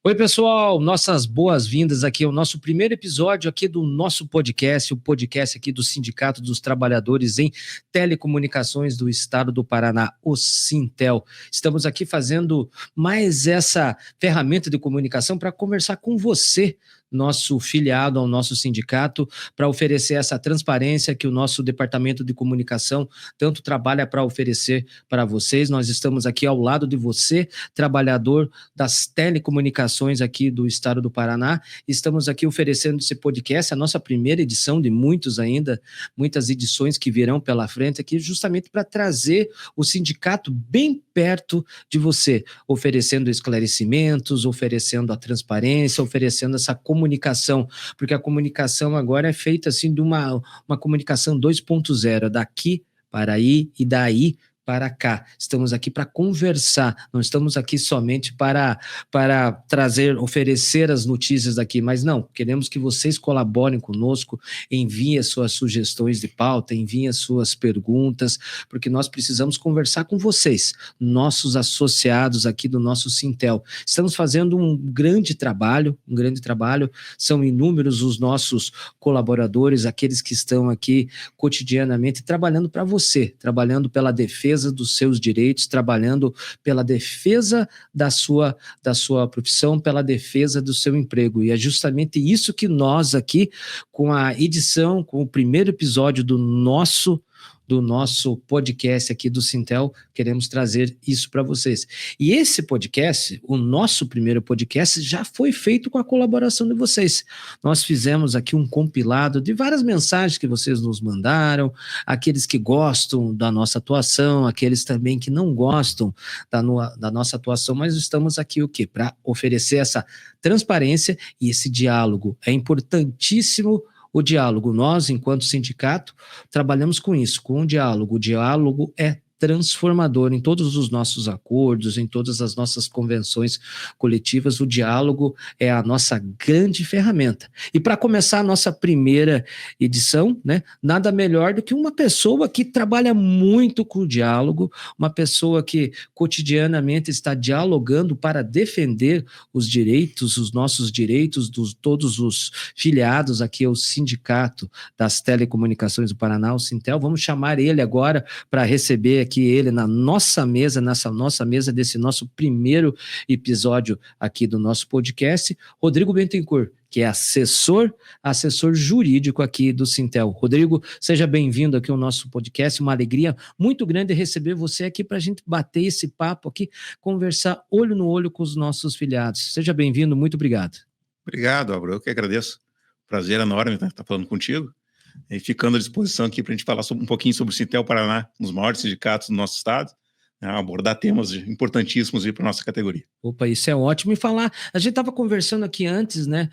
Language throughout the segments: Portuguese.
Oi, pessoal, nossas boas-vindas aqui ao nosso primeiro episódio aqui do nosso podcast, o podcast aqui do Sindicato dos Trabalhadores em Telecomunicações do Estado do Paraná, o Sintel. Estamos aqui fazendo mais essa ferramenta de comunicação para conversar com você, nosso filiado ao nosso sindicato, para oferecer essa transparência que o nosso departamento de comunicação tanto trabalha para oferecer para vocês. Nós estamos aqui ao lado de você, trabalhador das telecomunicações aqui do Estado do Paraná. Estamos aqui oferecendo esse podcast, a nossa primeira edição de muitos ainda, muitas edições que virão pela frente aqui, justamente para trazer o sindicato bem perto de você, oferecendo esclarecimentos, oferecendo a transparência, oferecendo essa comunicação, porque a comunicação agora é feita assim de uma comunicação 2.0, daqui para aí e daí para cá. Estamos aqui para conversar, não estamos aqui somente para trazer, oferecer as notícias daqui, mas não, queremos que vocês colaborem conosco, enviem as suas sugestões de pauta, enviem as suas perguntas, porque nós precisamos conversar com vocês, nossos associados aqui do nosso Sintel. Estamos fazendo um grande trabalho, são inúmeros os nossos colaboradores, aqueles que estão aqui cotidianamente trabalhando para você, trabalhando pela defesa dos seus direitos, trabalhando pela defesa da sua profissão, pela defesa do seu emprego. E é justamente isso que nós aqui, com a edição, com o primeiro episódio do nosso podcast aqui do Sintel, queremos trazer isso para vocês. E esse podcast, o nosso primeiro podcast, já foi feito com a colaboração de vocês. Nós fizemos aqui um compilado de várias mensagens que vocês nos mandaram, aqueles que gostam da nossa atuação, aqueles também que não gostam da nossa atuação, mas estamos aqui o quê? Para oferecer essa transparência e esse diálogo. É importantíssimo o diálogo. Nós, enquanto sindicato, trabalhamos com isso, com o diálogo. O diálogo é transformador em todos os nossos acordos, em todas as nossas convenções coletivas. O diálogo é a nossa grande ferramenta. E para começar a nossa primeira edição, né, nada melhor do que uma pessoa que trabalha muito com o diálogo, uma pessoa que cotidianamente está dialogando para defender os direitos, os nossos direitos, todos os filiados aqui ao Sindicato das Telecomunicações do Paraná, o Sintel. Vamos chamar ele agora para receber aqui ele na nossa mesa, nessa nossa mesa desse nosso primeiro episódio aqui do nosso podcast, Rodrigo Bentencourt, que é assessor jurídico aqui do Sintel. Rodrigo, seja bem-vindo aqui ao nosso podcast, uma alegria muito grande receber você aqui para a gente bater esse papo aqui, conversar olho no olho com os nossos filiados. Seja bem-vindo, muito obrigado. Obrigado, Álvaro, eu que agradeço. Prazer enorme estar falando contigo. E ficando à disposição aqui para a gente falar um pouquinho sobre o Sintel Paraná, um dos maiores sindicatos do nosso estado, né, abordar temas importantíssimos para a nossa categoria. Opa, isso é ótimo. E falar, a gente estava conversando aqui antes, né,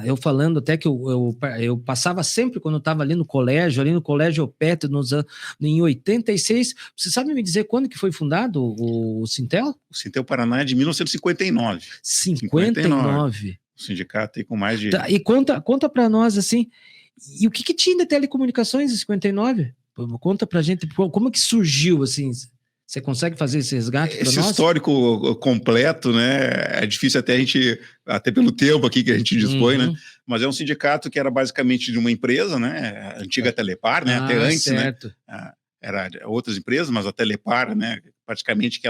eu falando até que eu passava sempre quando eu estava ali no colégio Opet, em 86, você sabe me dizer quando que foi fundado o Sintel? O Sintel Paraná é de 1959. 59. O sindicato aí com mais de... Tá, e conta para nós, assim, e o que tinha de telecomunicações em 59? Conta pra gente, como que surgiu, assim, você consegue fazer esse resgate para nós? Esse histórico completo, né, é difícil até a gente, até pelo tempo aqui que a gente dispõe, né, mas é um sindicato que era basicamente de uma empresa, né, a antiga Telepar, né, até antes, certo. Né, era outras empresas, mas a Telepar, né, praticamente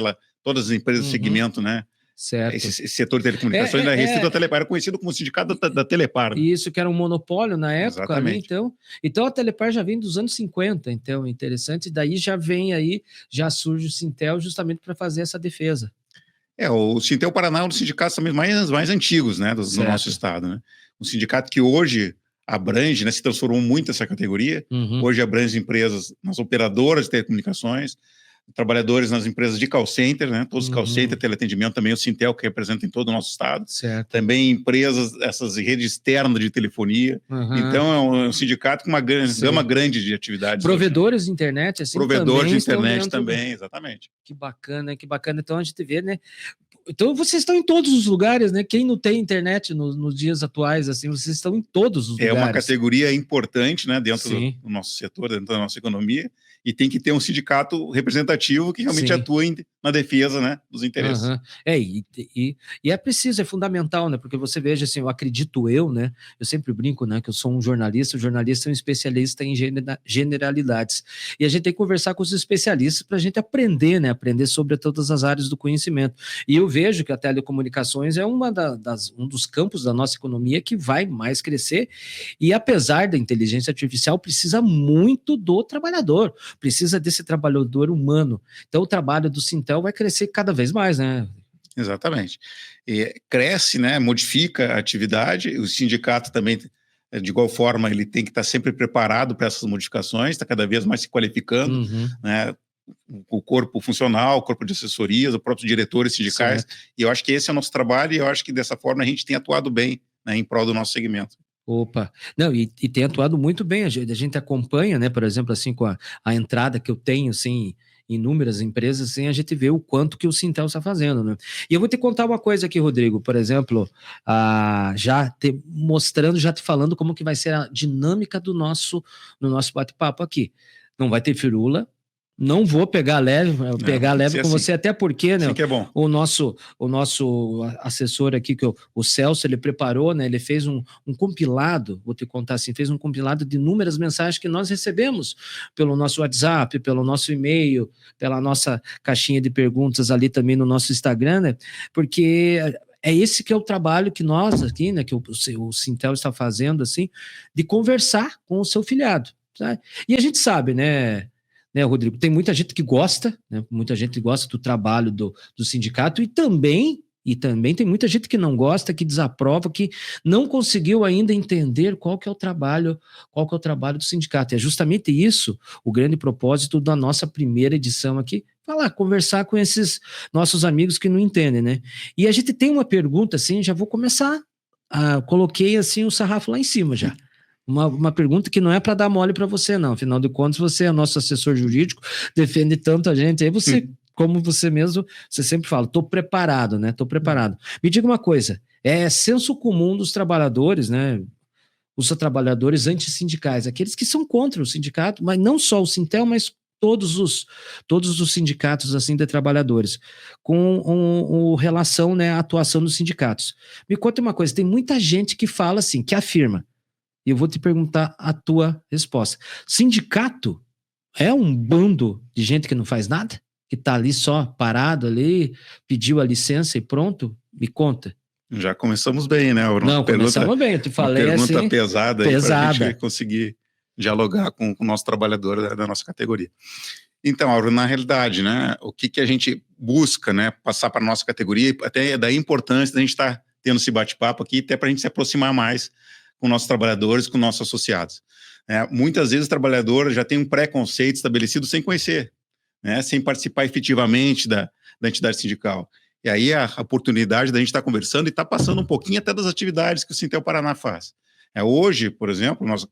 todas as empresas do segmento, né, certo. Esse setor de telecomunicações da restrito da Telepar, era conhecido como sindicato da Telepar. Né? Isso, que era um monopólio na época. Exatamente. Ali, então a Telepar já vem dos anos 50, então interessante, daí já surge o Sintel justamente para fazer essa defesa. O Sintel Paraná é um dos sindicatos também mais antigos, né, do nosso estado, né? Um sindicato que hoje abrange, né, se transformou muito essa categoria, hoje abrange empresas nas operadoras de telecomunicações, trabalhadores nas empresas de call center, né? Todos os call center, teleatendimento, também o Sintel, que representa em todo o nosso estado. Certo. Também empresas, essas redes externas de telefonia. Então, é um sindicato com uma gama grande de atividades. Provedores de internet, assim, provedores de internet também, exatamente. Que bacana, que bacana. Então, a gente vê, né? Então, vocês estão em todos os lugares, né? Quem não tem internet nos dias atuais, assim, vocês estão em todos os lugares. É uma categoria importante, né? Dentro do nosso setor, dentro da nossa economia. e tem que ter um sindicato representativo que realmente atua na defesa, né, dos interesses. E é preciso, é fundamental, né, porque você veja, assim, eu acredito né, eu sempre brinco, né, que eu sou um jornalista, o jornalista é um especialista em generalidades, e a gente tem que conversar com os especialistas para a gente aprender, né, aprender sobre todas as áreas do conhecimento, e eu vejo que a telecomunicações é um dos campos da nossa economia que vai mais crescer, e apesar da inteligência artificial, precisa muito do trabalhador, precisa desse trabalhador humano. Então, o trabalho do Sintel vai crescer cada vez mais, né? Exatamente. E cresce, né? Modifica a atividade. O sindicato também, de igual forma, ele tem que estar sempre preparado para essas modificações, está cada vez mais se qualificando, né? O corpo funcional, o corpo de assessorias, os próprios diretores sindicais. Certo. E eu acho que esse é o nosso trabalho, e eu acho que dessa forma a gente tem atuado bem, né, em prol do nosso segmento. Opa, não, e tem atuado muito bem, a gente acompanha, né, por exemplo, assim, com a entrada que eu tenho, assim, inúmeras empresas, assim, a gente vê o quanto que o Sintel está fazendo, né? E eu vou te contar uma coisa aqui, Rodrigo, por exemplo, já te falando como que vai ser a dinâmica do nosso bate-papo aqui. Não vai ter firula, não vou pegar leve com assim. Você, até porque, né, que é bom. o nosso assessor aqui, o Celso, ele preparou, né, ele fez um compilado, vou te contar assim, fez um compilado de inúmeras mensagens que nós recebemos pelo nosso WhatsApp, pelo nosso e-mail, pela nossa caixinha de perguntas ali também no nosso Instagram, né, porque é esse que é o trabalho que nós aqui, né, que o Sintel está fazendo, assim, de conversar com o seu filiado, sabe? E a gente sabe, né, Rodrigo, tem muita gente que gosta, né? Muita gente gosta do trabalho do sindicato, e também tem muita gente que não gosta, que desaprova, que não conseguiu ainda entender qual que é o trabalho do sindicato. E é justamente isso o grande propósito da nossa primeira edição aqui, conversar com esses nossos amigos que não entendem, né? E a gente tem uma pergunta, assim, já vou começar, coloquei assim o sarrafo lá em cima já. Uma pergunta que não é para dar mole para você, não. Afinal de contas, você é nosso assessor jurídico, defende tanto a gente. Aí você, como você mesmo, você sempre fala, estou preparado, né? Estou preparado. Me diga uma coisa, é senso comum dos trabalhadores, né? Os trabalhadores antissindicais, aqueles que são contra o sindicato, mas não só o Sintel, mas todos os sindicatos assim de trabalhadores, com relação, né, à atuação dos sindicatos. Me conta uma coisa, tem muita gente que fala assim, que afirma, e eu vou te perguntar a tua resposta. Sindicato é um bando de gente que não faz nada? Que está ali só parado ali, pediu a licença e pronto? Me conta. Já começamos bem, né? Começamos bem, eu te falei uma pergunta assim, pesada aí para a gente conseguir dialogar com o nosso trabalhador da nossa categoria. Então, Auro, na realidade, né, o que a gente busca, né, passar para a nossa categoria, até da importância da gente estar tendo esse bate-papo aqui, até para a gente se aproximar mais com nossos trabalhadores, com nossos associados. Muitas vezes o trabalhador já tem um preconceito estabelecido sem conhecer, né, sem participar efetivamente da entidade sindical. E aí a oportunidade da gente estar conversando e estar passando um pouquinho até das atividades que o Sintel Paraná faz. Hoje, por exemplo, nós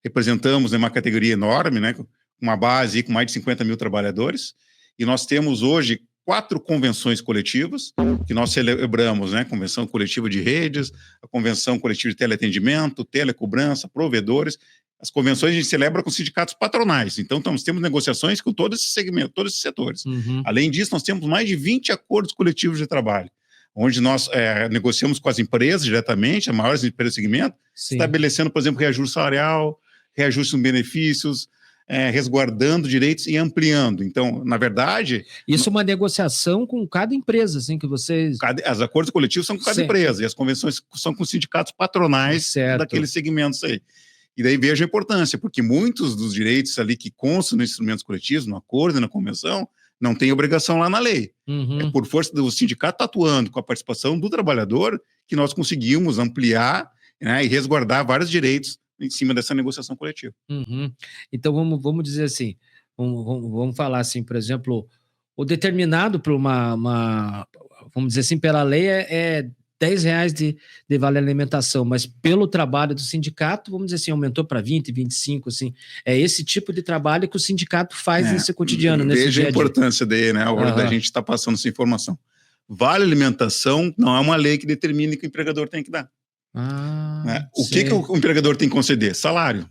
representamos uma categoria enorme, né, uma base com mais de 50 mil trabalhadores, e nós temos hoje 4 convenções coletivas que nós celebramos, né? Convenção coletiva de redes, a convenção coletiva de teleatendimento, telecobrança, provedores. As convenções a gente celebra com sindicatos patronais. Então, nós temos negociações com todos esses segmentos, todos esses setores. Além disso, nós temos mais de 20 acordos coletivos de trabalho, onde nós negociamos com as empresas diretamente, as maiores empresas do segmento, estabelecendo, por exemplo, reajuste salarial, reajuste nos benefícios, resguardando direitos e ampliando. Então, na verdade... Isso é uma negociação com cada empresa, assim, que vocês... Os acordos coletivos são com cada empresa, e as convenções são com sindicatos patronais daqueles segmentos aí. E daí veja a importância, porque muitos dos direitos ali que constam nos instrumentos coletivos, no acordo e na convenção, não tem obrigação lá na lei. É por força do sindicato atuando com a participação do trabalhador que nós conseguimos ampliar, né, e resguardar vários direitos em cima dessa negociação coletiva. Então, vamos dizer assim, vamos falar assim, por exemplo, o determinado por vamos dizer assim, pela lei é R$10 de vale alimentação, mas pelo trabalho do sindicato, vamos dizer assim, aumentou para 20, 25, assim, é esse tipo de trabalho que o sindicato faz nesse cotidiano, nesse dia a dia. Veja a importância daí, né, a hora da gente estar passando essa informação. Vale alimentação não é uma lei que determine que o empregador tem que dar. O que o empregador tem que conceder? Salário.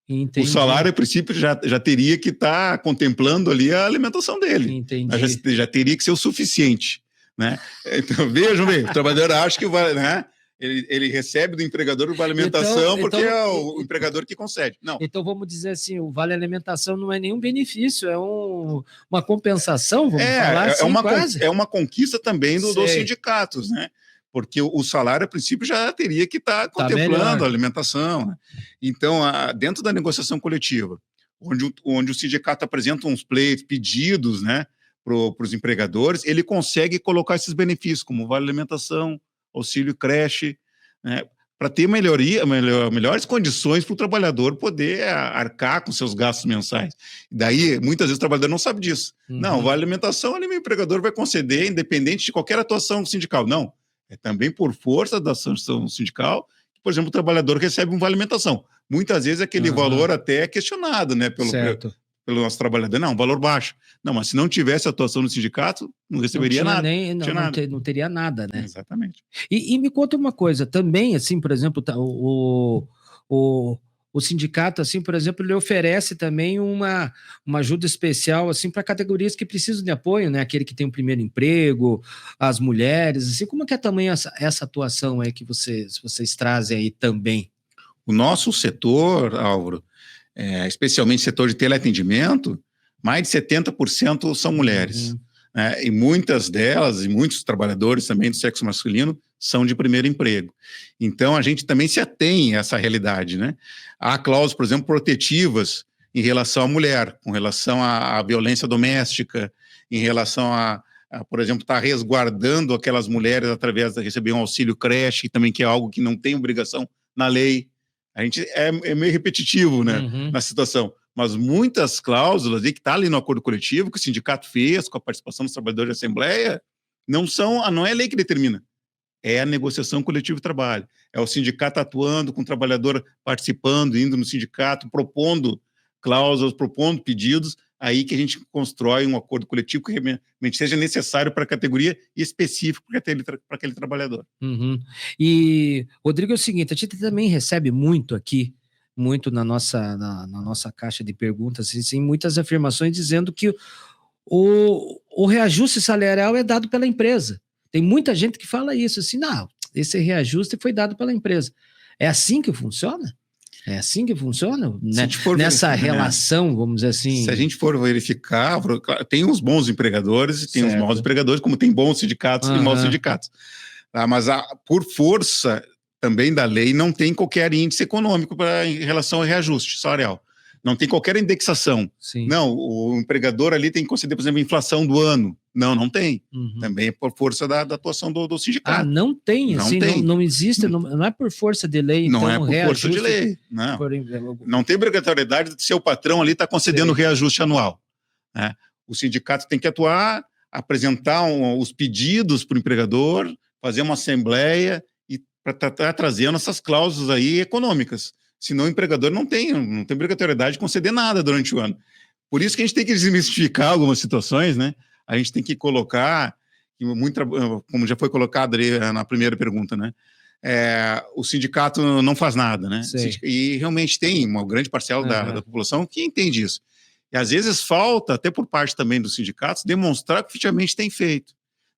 Entendi. O salário, a princípio, já teria que estar contemplando ali a alimentação dele. Entendi. Já teria que ser o suficiente, né? Então, vejam bem, o trabalhador acha que vai, né? Ele recebe do empregador o vale alimentação porque é o empregador que concede. Não. Então vamos dizer assim, o vale alimentação não é nenhum benefício, é uma compensação, vamos falar assim, quase. É uma conquista também dos sindicatos, né? Porque o salário, a princípio, já teria que estar contemplando a alimentação, né? Então, dentro da negociação coletiva, onde o sindicato apresenta uns pedidos, né, para os empregadores, ele consegue colocar esses benefícios, como vale alimentação, auxílio creche, né, para ter melhores condições para o trabalhador poder arcar com seus gastos mensais. Daí, muitas vezes, o trabalhador não sabe disso. Uhum. Não, vale alimentação, ali meu empregador vai conceder, independente de qualquer atuação sindical. Não, é também por força da sanção sindical que, por exemplo, o trabalhador recebe um vale alimentação. Muitas vezes aquele valor até é questionado, né, pelo nosso trabalhador. Não, valor baixo. Não, mas se não tivesse atuação no sindicato, não receberia nada. Não teria nada, né? Exatamente. E me conta uma coisa, também, assim, por exemplo, o sindicato, assim, por exemplo, ele oferece também uma ajuda especial, assim, para categorias que precisam de apoio, né? Aquele que tem o primeiro emprego, as mulheres, assim, como é que é também essa atuação aí que vocês trazem aí também? O nosso setor, Álvaro, especialmente setor de teleatendimento, mais de 70% são mulheres. E muitas delas, e muitos trabalhadores também do sexo masculino, são de primeiro emprego. Então, a gente também se atém a essa realidade, né? Há cláusulas, por exemplo, protetivas em relação à mulher, com relação à violência doméstica, em relação por exemplo, estar resguardando aquelas mulheres através de receber um auxílio creche, também que é algo que não tem obrigação na lei. A gente é meio repetitivo, né, na situação, mas muitas cláusulas que está ali no acordo coletivo que o sindicato fez com a participação dos trabalhadores da Assembleia não é lei que determina, é a negociação coletiva de trabalho, é o sindicato atuando com o trabalhador participando, indo no sindicato, propondo cláusulas, propondo pedidos, aí que a gente constrói um acordo coletivo que realmente seja necessário para a categoria e específico para aquele trabalhador. E, Rodrigo, é o seguinte, a gente também recebe muito aqui, muito na nossa caixa de perguntas, assim, muitas afirmações dizendo que o reajuste salarial é dado pela empresa. Tem muita gente que fala isso, assim, não, esse reajuste foi dado pela empresa. É assim que funciona? É assim que funciona? Né? Nessa relação, vamos dizer assim. Se a gente for verificar, tem uns bons empregadores e tem uns maus empregadores, como tem bons sindicatos e maus sindicatos. Mas por força também da lei não tem qualquer índice econômico em relação ao reajuste salarial. Não tem qualquer indexação. Sim. Não, o empregador ali tem que conceder, por exemplo, a inflação do ano. Não tem. Também é por força da atuação do sindicato. Não tem, assim, não existe, não é por força de lei. Não então, é por força de lei, não. Não tem obrigatoriedade de seu patrão ali estar concedendo reajuste anual. Né? O sindicato tem que atuar, apresentar os pedidos para o empregador, fazer uma assembleia e para estar trazendo essas cláusulas aí econômicas. Senão o empregador não tem obrigatoriedade de conceder nada durante o ano. Por isso que a gente tem que desmistificar algumas situações, né? A gente tem que colocar, como já foi colocado ali na primeira pergunta, né? O sindicato não faz nada, né? E realmente tem uma grande parcela da população que entende isso. E às vezes falta, até por parte também dos sindicatos, demonstrar que efetivamente tem feito,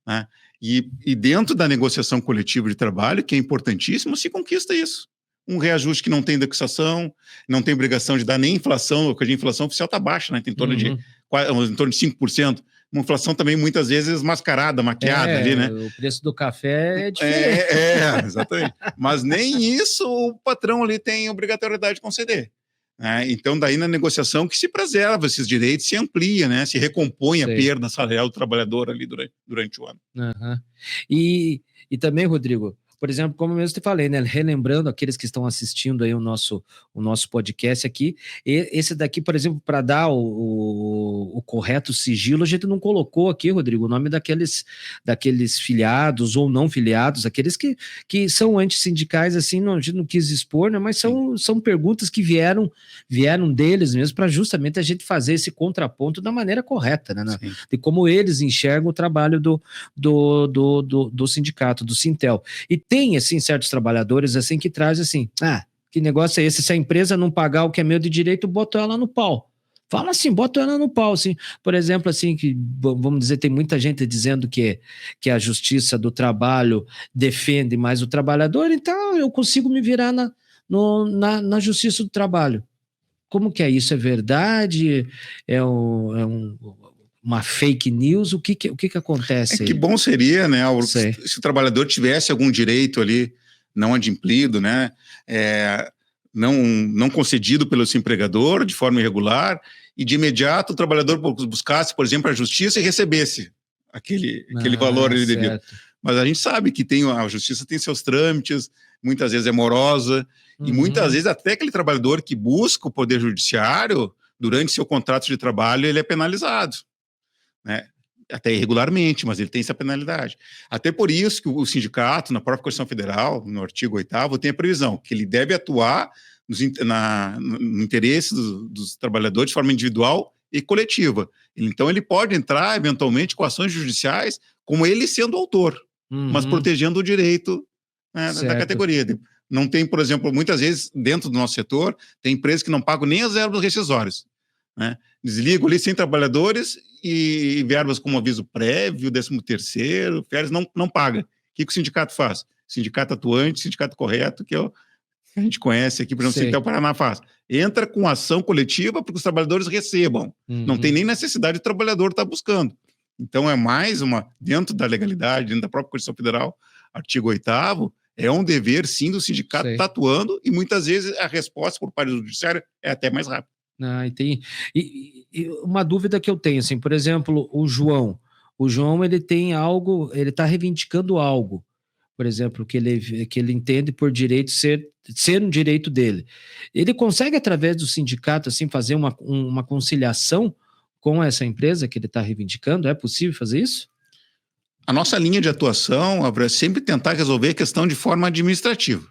né? E dentro da negociação coletiva de trabalho, que é importantíssimo, se conquista isso. Um reajuste que não tem indexação, não tem obrigação de dar nem inflação, porque a inflação oficial está baixa, né? Tem em torno de 5%. Uma inflação também muitas vezes mascarada, maquiada ali, né? O preço do café é diferente. Exatamente. Mas nem isso o patrão ali tem obrigatoriedade de conceder. Né? Então, daí na negociação que se preserva esses direitos, se amplia, né? Se recompõe a perda salarial do trabalhador ali durante o ano. E também, Rodrigo, por exemplo, como eu mesmo te falei, né? Relembrando aqueles que estão assistindo aí o nosso podcast aqui, esse daqui, por exemplo, para dar o correto sigilo, a gente não colocou aqui, Rodrigo, o nome daqueles filiados ou não filiados, aqueles que são antissindicais, assim, a gente não quis expor, né? Mas são perguntas que vieram deles mesmo para justamente a gente fazer esse contraponto da maneira correta, né? De como eles enxergam o trabalho do sindicato, do Sintel. E tem, assim, certos trabalhadores, assim, que trazem, assim, Que negócio é esse? Se a empresa não pagar o que é meu de direito, boto ela no pau. Fala assim, boto ela no pau, assim. Por exemplo, assim, que vamos dizer, tem muita gente dizendo que a justiça do trabalho defende mais o trabalhador, então eu consigo me virar na justiça do trabalho. Como que é isso? É verdade? Uma fake news? O que acontece aí? Que bom seria, né, se o trabalhador tivesse algum direito ali não adimplido, né, não concedido pelo seu empregador de forma irregular, e de imediato o trabalhador buscasse, por exemplo, a justiça e recebesse aquele valor ali devido. Mas a gente sabe que a justiça tem seus trâmites, muitas vezes é morosa, e muitas vezes até aquele trabalhador que busca o poder judiciário, durante seu contrato de trabalho, ele é penalizado, né? Até irregularmente, mas ele tem essa penalidade. Até por isso que o sindicato, na própria Constituição Federal, no artigo 8º, tem a previsão que ele deve atuar no interesse dos trabalhadores de forma individual e coletiva. Então, ele pode entrar, eventualmente, com ações judiciais, como ele sendo autor, mas protegendo o direito, né, da categoria. Não tem, por exemplo, muitas vezes, dentro do nosso setor, tem empresas que não pagam nem as verbas rescisórias, né? Desligam ali 100 trabalhadores e verbas como aviso prévio, 13º, férias, não paga. O que o sindicato faz? Sindicato atuante, sindicato correto, que é o que a gente conhece aqui, por exemplo, o Sindicato Paraná faz. Entra com ação coletiva para que os trabalhadores recebam. Não tem nem necessidade do trabalhador estar buscando. Então, é mais dentro da legalidade, dentro da própria Constituição Federal, artigo 8º, é um dever, sim, do sindicato estar atuando, e muitas vezes a resposta por parte do judiciário é até mais rápida. E uma dúvida que eu tenho, assim, por exemplo, o João, ele tem algo, ele está reivindicando algo, por exemplo, que ele entende por direito ser um direito dele. Ele consegue, através do sindicato, assim, fazer uma conciliação com essa empresa que ele está reivindicando? É possível fazer isso? A nossa linha de atuação é sempre tentar resolver a questão de forma administrativa.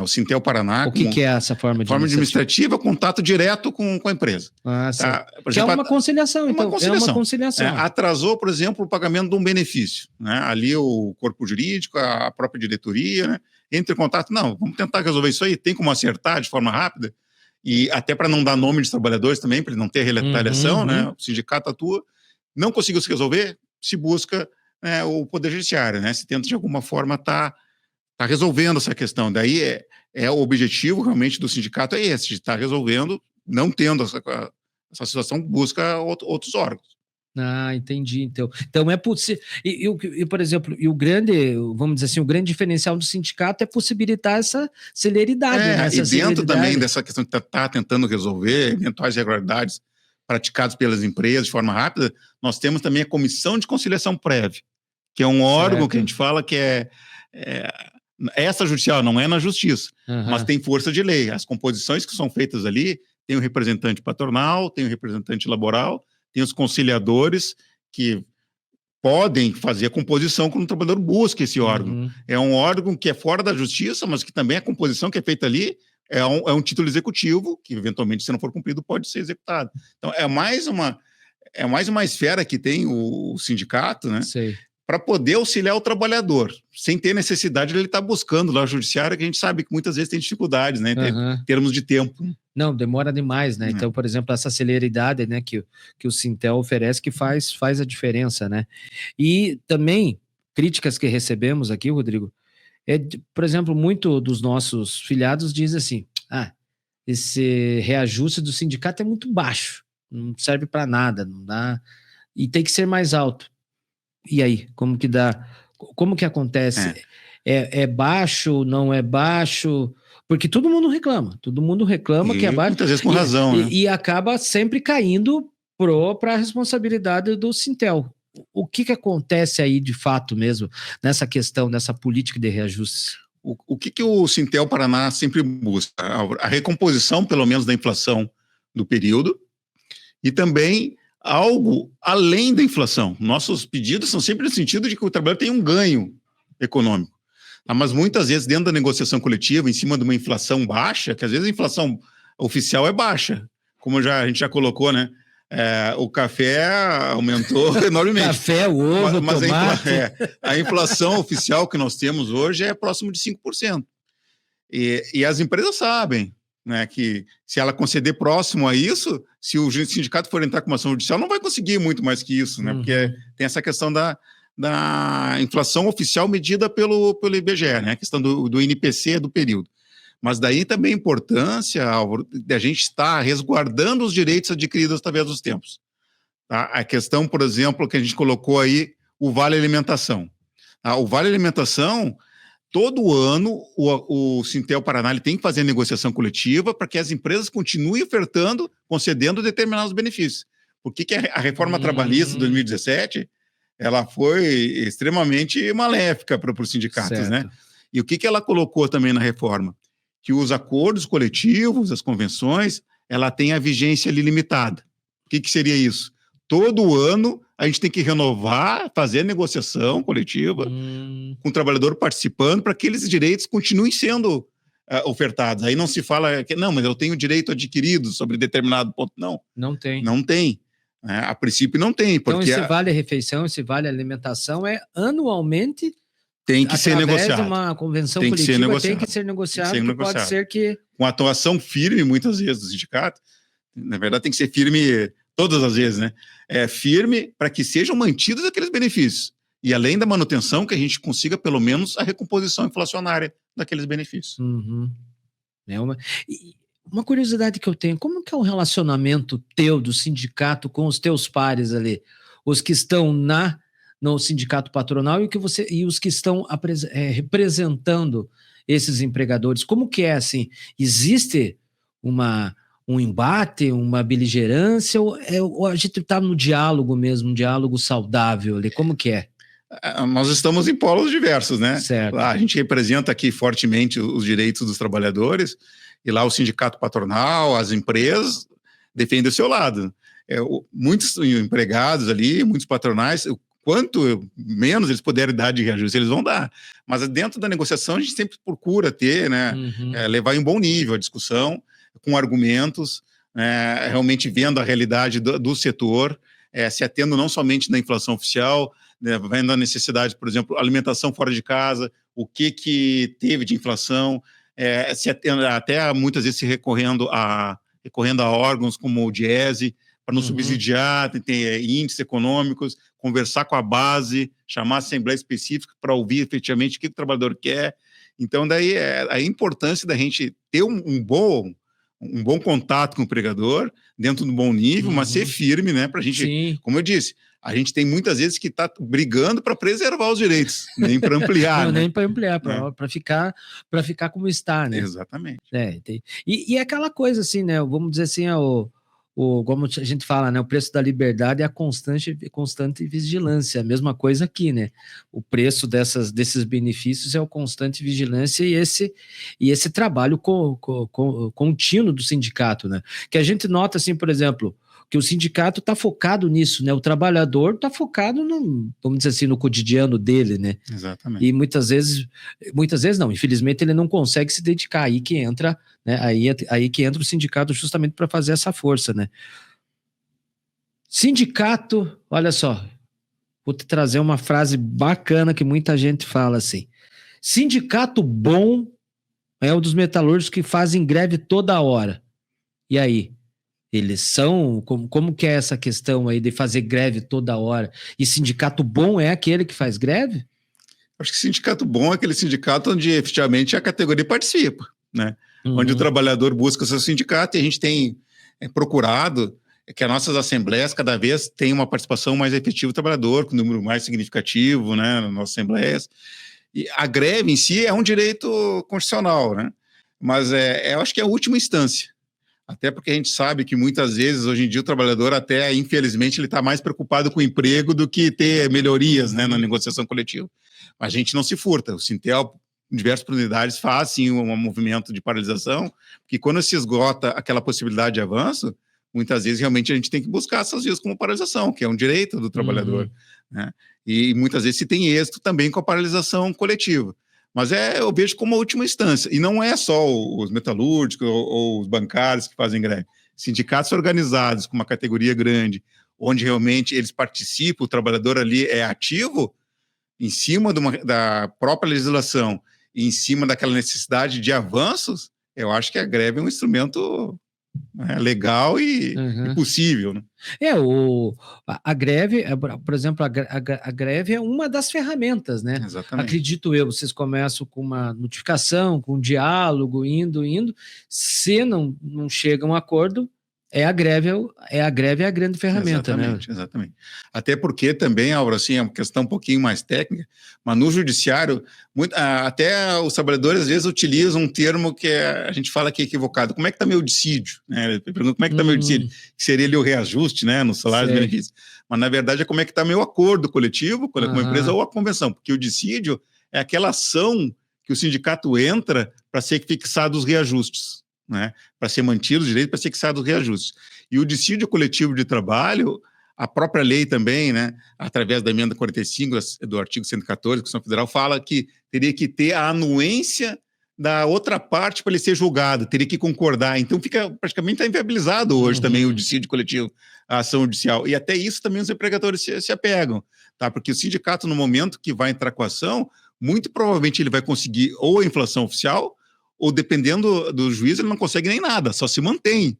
O Sintel Paraná... O que é essa forma administrativa? Forma administrativa é contato direto com a empresa. Tá? Por exemplo, é uma conciliação, então. É uma conciliação. Atrasou, por exemplo, o pagamento de um benefício, né? Ali o corpo jurídico, a própria diretoria, né, entra em contato. Não, vamos tentar resolver isso aí. Tem como acertar de forma rápida? E até para não dar nome de trabalhadores também, para não ter retaliação, né? O sindicato atua. Não conseguiu se resolver, se busca o Poder Judiciário, né? Se tenta de alguma forma tá resolvendo essa questão. Daí o objetivo realmente do sindicato é esse, de estar resolvendo, não tendo essa situação, busca outros órgãos. Entendi. Então é possível. E, por exemplo, o grande, vamos dizer assim, o grande diferencial do sindicato é possibilitar essa celeridade. Né? E dentro também dessa questão de estar tentando resolver eventuais irregularidades praticadas pelas empresas de forma rápida, nós temos também a Comissão de Conciliação Prévia, que é um órgão que a gente fala que é extrajudicial, não é na justiça, mas tem força de lei. As composições que são feitas ali, tem o representante patronal, tem o representante laboral, tem os conciliadores que podem fazer a composição quando o trabalhador busca esse órgão. É um órgão que é fora da justiça, mas que também a composição que é feita ali é um título executivo, que eventualmente, se não for cumprido, pode ser executado. Então, é mais uma esfera que tem o sindicato, né? Para poder auxiliar o trabalhador, sem ter necessidade de ele estar buscando lá o judiciário, que a gente sabe que muitas vezes tem dificuldades, né, em termos de tempo. Não, demora demais, né? Então, por exemplo, essa celeridade, né, que o Sintel oferece, que faz a diferença, né? E também, críticas que recebemos aqui, Rodrigo, por exemplo, muito dos nossos filiados diz assim, esse reajuste do sindicato é muito baixo, não serve para nada, não dá, e tem que ser mais alto. E aí, como que dá? Como que acontece? É baixo, não é baixo? Porque todo mundo reclama que é baixo. Muitas vezes com razão, né? E acaba sempre caindo para a responsabilidade do Sintel. O que acontece aí de fato mesmo, nessa questão, nessa política de reajustes? O que o Sintel Paraná sempre busca? A recomposição, pelo menos, da inflação do período, e também algo além da inflação. Nossos pedidos são sempre no sentido de que o trabalhador tem um ganho econômico. Mas muitas vezes, dentro da negociação coletiva, em cima de uma inflação baixa, que às vezes a inflação oficial é baixa, como a gente já colocou, né? O café aumentou enormemente. Café, ovo, tomate. A inflação oficial que nós temos hoje é próximo de 5%. E as empresas sabem, né, que se ela conceder próximo a isso, se o sindicato for entrar com uma ação judicial, não vai conseguir muito mais que isso, né, porque tem essa questão da inflação oficial medida pelo IBGE, né, a questão do INPC do período. Mas daí também a importância, Álvaro, de a gente estar resguardando os direitos adquiridos através dos tempos. Tá? A questão, por exemplo, que a gente colocou aí, o Vale Alimentação. Tá? O Vale Alimentação, todo ano, o Sintel Paraná ele tem que fazer negociação coletiva para que as empresas continuem ofertando, concedendo determinados benefícios. Por que a reforma trabalhista de 2017 ela foi extremamente maléfica para os sindicatos, né? E o que ela colocou também na reforma? Que os acordos coletivos, as convenções, ela tem a vigência ali limitada. O que seria isso? Todo ano a gente tem que renovar, fazer a negociação coletiva com o trabalhador participando para que aqueles direitos continuem sendo ofertados. Aí não se fala que, não, mas eu tenho direito adquirido sobre determinado ponto. Não. Não tem. Não tem. A princípio não tem. Porque então esse vale-refeição, esse vale-alimentação é anualmente... Tem que ser negociado. Através de uma convenção coletiva tem que ser negociado, pode ser que... Com atuação firme, muitas vezes, do sindicato. Na verdade, tem que ser firme todas as vezes, né? Firme para que sejam mantidos aqueles benefícios. E além da manutenção, que a gente consiga, pelo menos, a recomposição inflacionária daqueles benefícios. Uma curiosidade que eu tenho, como que é o relacionamento teu, do sindicato, com os teus pares ali? Os que estão no sindicato patronal e os que estão representando esses empregadores. Como que é assim? Existe um embate, uma beligerância, ou a gente está no diálogo mesmo, um diálogo saudável ali? Como que é? Nós estamos em polos diversos, né? Certo. Lá a gente representa aqui fortemente os direitos dos trabalhadores, e lá o sindicato patronal, as empresas, defendem o seu lado. Muitos empregados ali, muitos patronais, quanto menos eles puderem dar de reajuste, eles vão dar. Mas dentro da negociação, a gente sempre procura ter, né, levar em um bom nível a discussão, com argumentos, realmente vendo a realidade do setor, se atendo não somente na inflação oficial, né, vendo a necessidade, por exemplo, alimentação fora de casa, o que teve de inflação, se atendo, até muitas vezes se recorrendo a órgãos como o Diese, para não subsidiar, ter índices econômicos, conversar com a base, chamar a assembleia específica para ouvir efetivamente o que o trabalhador quer. Então, daí a importância da gente ter um bom contato com o empregador, dentro de um bom nível, mas ser firme, né? Para a gente, sim, como eu disse, a gente tem muitas vezes que está brigando para preservar os direitos, nem para ampliar. Não, né? Nem para ampliar, para ficar como está, né? Exatamente. E aquela coisa assim, né? Vamos dizer assim, como a gente fala, né? O preço da liberdade é a constante vigilância. A mesma coisa aqui, né? O preço desses benefícios é a constante vigilância e esse trabalho contínuo do sindicato, né? Que a gente nota, assim, por exemplo, que o sindicato está focado nisso, né? O trabalhador está focado vamos dizer assim, no cotidiano dele, né? Exatamente. E muitas vezes não, infelizmente ele não consegue se dedicar, aí que entra, né? Aí que entra o sindicato justamente para fazer essa força, né? Sindicato, olha só, vou te trazer uma frase bacana que muita gente fala assim: sindicato bom é o dos metalúrgicos que fazem greve toda hora. E aí? Eles são, como que é essa questão aí de fazer greve toda hora? E sindicato bom é aquele que faz greve? Acho que sindicato bom é aquele sindicato onde efetivamente a categoria participa, né? Onde o trabalhador busca seu sindicato, e a gente tem procurado que as nossas assembleias cada vez tenham uma participação mais efetiva do trabalhador, com um número mais significativo, né, nas nossas assembleias. E a greve em si é um direito constitucional, né? Mas eu acho que é a última instância. Até porque a gente sabe que muitas vezes, hoje em dia, o trabalhador até, infelizmente, ele está mais preocupado com o emprego do que ter melhorias, né, na negociação coletiva. Mas a gente não se furta. O Sintel, em diversas oportunidades, faz, sim, um movimento de paralisação, porque quando se esgota aquela possibilidade de avanço, muitas vezes, realmente, a gente tem que buscar essas vias como paralisação, que é um direito do trabalhador. Né? E muitas vezes se tem êxito também com a paralisação coletiva. Mas eu vejo como a última instância. E não é só os metalúrgicos ou os bancários que fazem greve. Sindicatos organizados com uma categoria grande, onde realmente eles participam, o trabalhador ali é ativo, em cima da própria legislação, em cima daquela necessidade de avanços, eu acho que a greve é um instrumento legal e possível, né? A greve, por exemplo, a greve é uma das ferramentas, né? Exatamente. Acredito eu, vocês começam com uma notificação, com um diálogo, indo, se não chega a um acordo, a greve é a grande ferramenta, exatamente, né? Exatamente. Até porque também, Álvaro, assim, é uma questão um pouquinho mais técnica, mas no judiciário, até os trabalhadores às vezes utilizam um termo que a gente fala que é equivocado. Como é que está meu dissídio? Pergunta como é que está meu dissídio? Que seria ali o reajuste, né, no salário e benefícios. Mas, na verdade, é como é que está meu acordo coletivo com a empresa ou a convenção, porque o dissídio é aquela ação que o sindicato entra para ser fixado os reajustes. Né, para ser mantido os direitos, para ser fixado os reajustes. E o dissídio coletivo de trabalho, a própria lei também, né, através da emenda 45 do artigo 114 da Constituição Federal, fala que teria que ter a anuência da outra parte para ele ser julgado, teria que concordar. Então fica praticamente inviabilizado hoje também o dissídio coletivo, a ação judicial. E até isso também os empregadores se apegam, tá? Porque o sindicato, no momento que vai entrar com a ação, muito provavelmente ele vai conseguir ou a inflação oficial, ou dependendo do juiz, ele não consegue nem nada, só se mantém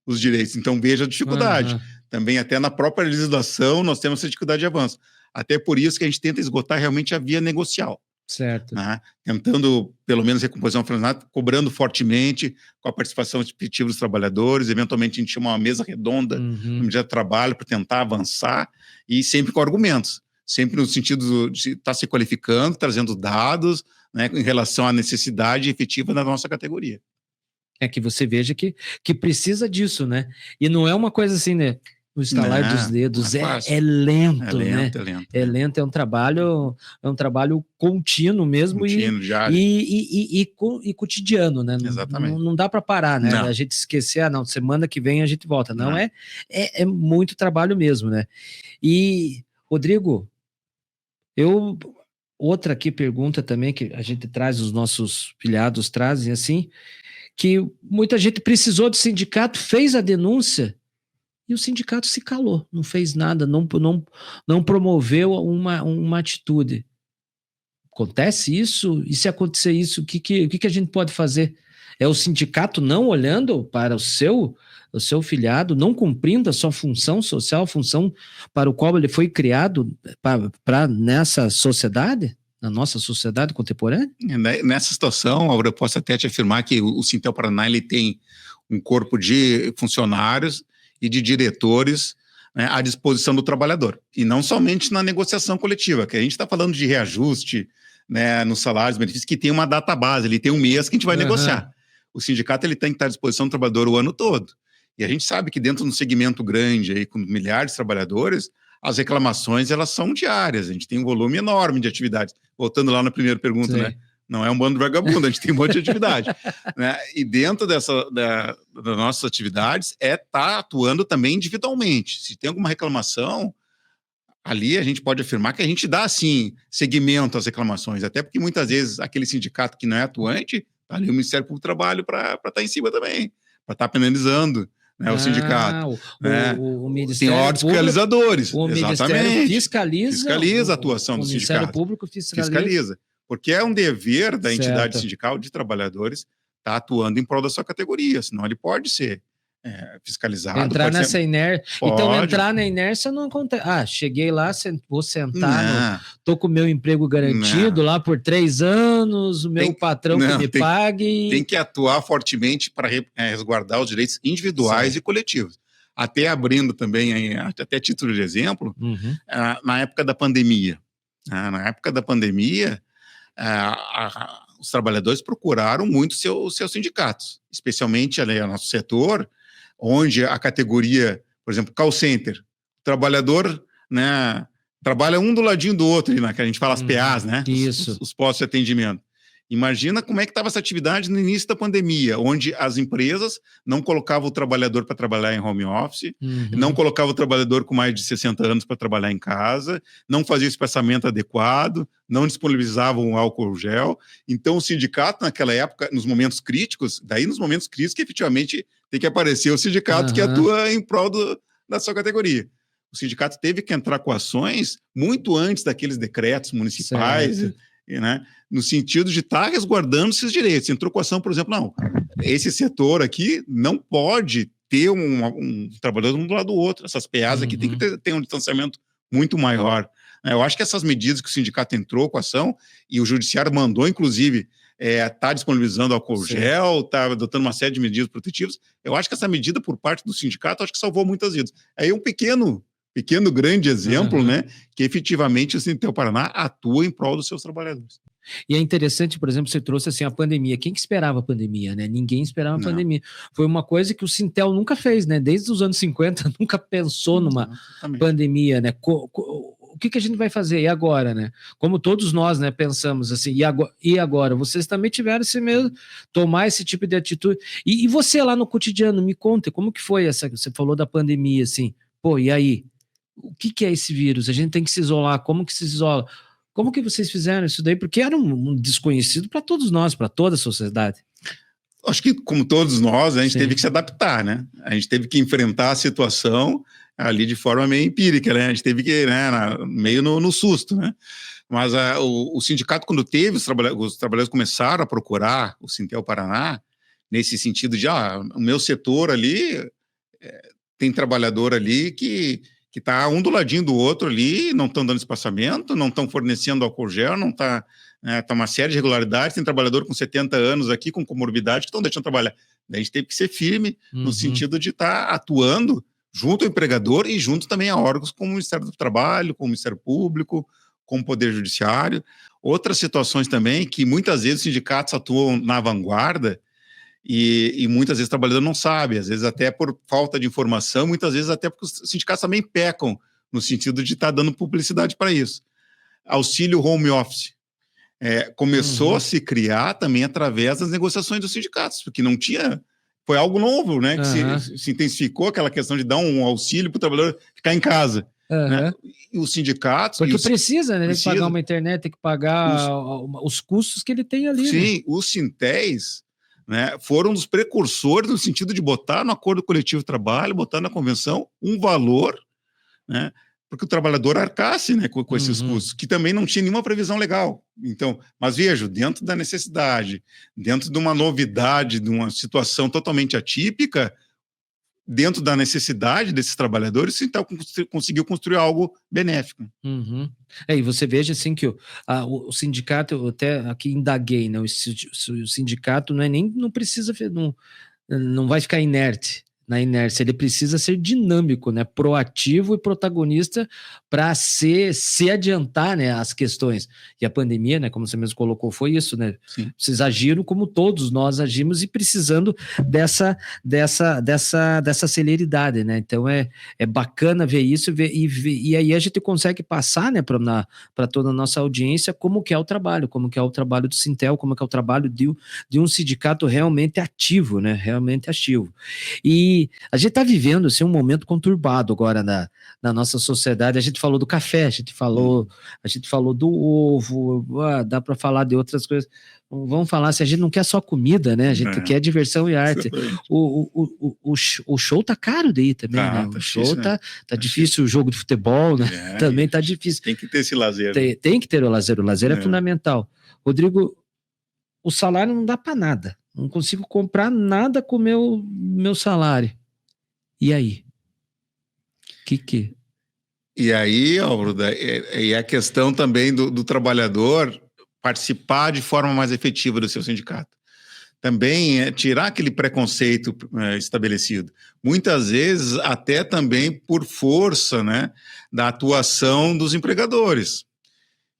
os direitos. Então, veja a dificuldade. Também até na própria legislação nós temos essa dificuldade de avanço. Até por isso que a gente tenta esgotar realmente a via negocial. Certo. Né? Tentando, pelo menos, recomposição fracionada, cobrando fortemente com a participação efetiva dos trabalhadores. Eventualmente, a gente chama uma mesa redonda no dia de trabalho para tentar avançar e sempre com argumentos. Sempre no sentido de estar se qualificando, trazendo dados, né, em relação à necessidade efetiva da nossa categoria. É que você veja que precisa disso, né? E não é uma coisa assim, né? O estalar dos dedos é lento, né? É lento, é um trabalho contínuo mesmo. Contínuo, diário. E cotidiano, né? Exatamente. Não dá para parar, né? Não. A gente esquecer, semana que vem a gente volta. Não. É muito trabalho mesmo, né? E, Rodrigo, outra aqui pergunta também que a gente traz, os nossos filiados trazem assim, que muita gente precisou do sindicato, fez a denúncia e o sindicato se calou, não fez nada, não promoveu uma atitude. Acontece isso? E se acontecer isso, o que a gente pode fazer? É o sindicato não olhando para o seu filiado, não cumprindo a sua função social, a função para o qual ele foi criado para nessa sociedade? Na nossa sociedade contemporânea? Nessa situação, eu posso até te afirmar que o Sintel Paraná ele tem um corpo de funcionários e de diretores, né, à disposição do trabalhador. E não somente na negociação coletiva, que a gente está falando de reajuste, né, nos salários, benefícios, que tem uma data base, ele tem um mês que a gente vai negociar. O sindicato ele tem que estar à disposição do trabalhador o ano todo. E a gente sabe que dentro de um segmento grande, aí, com milhares de trabalhadores, as reclamações elas são diárias, a gente tem um volume enorme de atividades. Voltando lá na primeira pergunta, né? Não é um bando de vagabundo, a gente tem um monte de atividade. Né? E dentro das nossas atividades tá atuando também individualmente. Se tem alguma reclamação, ali a gente pode afirmar que a gente dá, assim, seguimento às reclamações, até porque muitas vezes aquele sindicato que não é atuante, tá ali o Ministério Público do Trabalho para estar em cima também, para estar penalizando, né, o sindicato. O Ministério tem ordens fiscalizadores. O Ministério fiscaliza a atuação do sindicato. O Ministério Público fiscaliza. Porque é um dever da entidade sindical de trabalhadores estar atuando em prol da sua categoria, senão ele pode ser fiscalizado. Entrar nessa inércia. Então, entrar na inércia não acontece. Cheguei lá, vou sentar, tô com o meu emprego garantido lá por 3 anos, o meu patrão que me pague. Tem que atuar fortemente para resguardar os direitos individuais e coletivos. Até abrindo também, até título de exemplo, na época da pandemia. Os trabalhadores procuraram muito seus sindicatos, especialmente ali no nosso setor, onde a categoria, por exemplo, call center, o trabalhador, né, trabalha um do ladinho do outro, que a gente fala as PAs, né? Isso. Os postos de atendimento. Imagina como é que estava essa atividade no início da pandemia, onde as empresas não colocavam o trabalhador para trabalhar em home office, não colocavam o trabalhador com mais de 60 anos para trabalhar em casa, não faziam espaçamento adequado, não disponibilizavam álcool gel. Então, o sindicato, naquela época, nos momentos críticos, que efetivamente tem que aparecer o sindicato que atua em prol da sua categoria. O sindicato teve que entrar com ações muito antes daqueles decretos municipais né, no sentido de estar resguardando esses direitos. Entrou com a ação, por exemplo, não, esse setor aqui não pode ter um trabalhador um do lado do outro. Essas PAs aqui tem que ter um distanciamento muito maior. Eu acho que essas medidas que o sindicato entrou com a ação, e o judiciário mandou, inclusive, está disponibilizando álcool gel, está adotando uma série de medidas protetivas. Eu acho que essa medida, por parte do sindicato, acho que salvou muitas vidas. Aí um pequeno, grande exemplo, né, que efetivamente o Sintel Paraná atua em prol dos seus trabalhadores. E é interessante, por exemplo, você trouxe assim a pandemia. Quem que esperava a pandemia, né? Ninguém esperava a pandemia. Foi uma coisa que o Sintel nunca fez, né? Desde os anos 50, nunca pensou numa pandemia, né? O que a gente vai fazer? E agora, né? Como todos nós, né, pensamos assim, e agora? Vocês também tiveram esse mesmo, tomar esse tipo de atitude. E você lá no cotidiano, me conta, como que foi você falou da pandemia, assim, pô, e aí? O que é esse vírus? A gente tem que se isolar, como que se isola? Como que vocês fizeram isso daí? Porque era um desconhecido para todos nós, para toda a sociedade. Acho que, como todos nós, a gente teve que se adaptar, né? A gente teve que enfrentar a situação ali de forma meio empírica, né? A gente teve que, né, meio no susto, né? Mas o sindicato, quando teve, os trabalhadores começaram a procurar o Sintel Paraná, nesse sentido de, o meu setor ali, tem trabalhador ali que está um do ladinho do outro ali, não estão dando espaçamento, não estão fornecendo álcool gel, não está... Tá uma série de irregularidades, tem trabalhador com 70 anos aqui, com comorbidade, que estão deixando trabalhar. Daí a gente teve que ser firme no sentido de estar atuando junto ao empregador e junto também a órgãos como o Ministério do Trabalho, como o Ministério Público, como o Poder Judiciário. Outras situações também que muitas vezes os sindicatos atuam na vanguarda e muitas vezes o trabalhador não sabe, às vezes até por falta de informação, muitas vezes até porque os sindicatos também pecam no sentido de estar dando publicidade para isso. Auxílio home office. Começou a se criar também através das negociações dos sindicatos, porque não tinha... Foi algo novo, né? Que se intensificou aquela questão de dar um auxílio para o trabalhador ficar em casa. Né? E os sindicatos... Porque precisa, né? Tem que pagar uma internet, tem que pagar os custos que ele tem ali. Sim, né? Os Sintéis, né, foram dos precursores no sentido de botar no acordo coletivo de trabalho, botar na convenção um valor, né? Porque o trabalhador arcasse, né, com esses custos, que também não tinha nenhuma previsão legal. Então, mas vejo, dentro da necessidade, dentro de uma novidade, de uma situação totalmente atípica, dentro da necessidade desses trabalhadores, então conseguiu construir algo benéfico. E você veja assim que o sindicato, eu até aqui indaguei, né, o sindicato não precisa, não vai ficar inerte. Na inércia, ele precisa ser dinâmico, né, proativo e protagonista para se adiantar, né, as questões. E a pandemia, né, como você mesmo colocou, foi isso, né? Sim. Vocês agiram como todos nós agimos e precisando dessa celeridade, né? Então é bacana ver isso e aí a gente consegue passar, né, para toda a nossa audiência como que é o trabalho do Sintel, como que é o trabalho de um sindicato realmente ativo, né? Realmente ativo. E a gente está vivendo assim, um momento conturbado agora na nossa sociedade. A gente falou do café, a gente falou do ovo, dá para falar de outras coisas. Vamos falar se a gente não quer só comida, né? A gente quer diversão e arte. O show tá caro daí também, né? O show tá difícil, o jogo de futebol, né? Também tá difícil. Tem que ter esse lazer. Tem que ter o lazer é fundamental. Rodrigo, o salário não dá para nada. Não consigo comprar nada com o meu salário. E aí? Que? E aí, Bruda, é a questão também do trabalhador participar de forma mais efetiva do seu sindicato. Também tirar aquele preconceito estabelecido. Muitas vezes, até também por força, né, da atuação dos empregadores,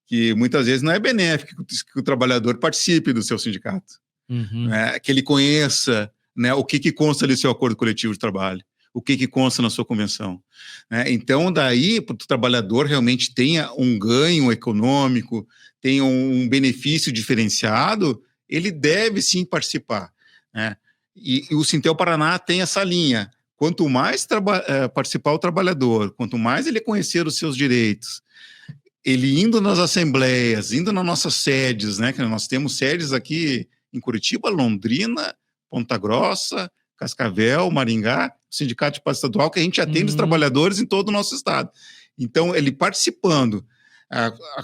que muitas vezes não é benéfico que o trabalhador participe do seu sindicato. Né, que ele conheça, né, o que consta ali no seu acordo coletivo de trabalho, o que consta na sua convenção. Né? Então, daí, para o trabalhador realmente tenha um ganho econômico, tenha um benefício diferenciado, ele deve sim participar. Né? E o Sintel Paraná tem essa linha. Quanto mais participar o trabalhador, quanto mais ele conhecer os seus direitos, ele indo nas assembleias, indo nas nossas sedes, né, que nós temos sedes aqui em Curitiba, Londrina, Ponta Grossa, Cascavel, Maringá, Sindicato de Paz Estadual, que a gente atende os trabalhadores em todo o nosso estado. Então, ele participando,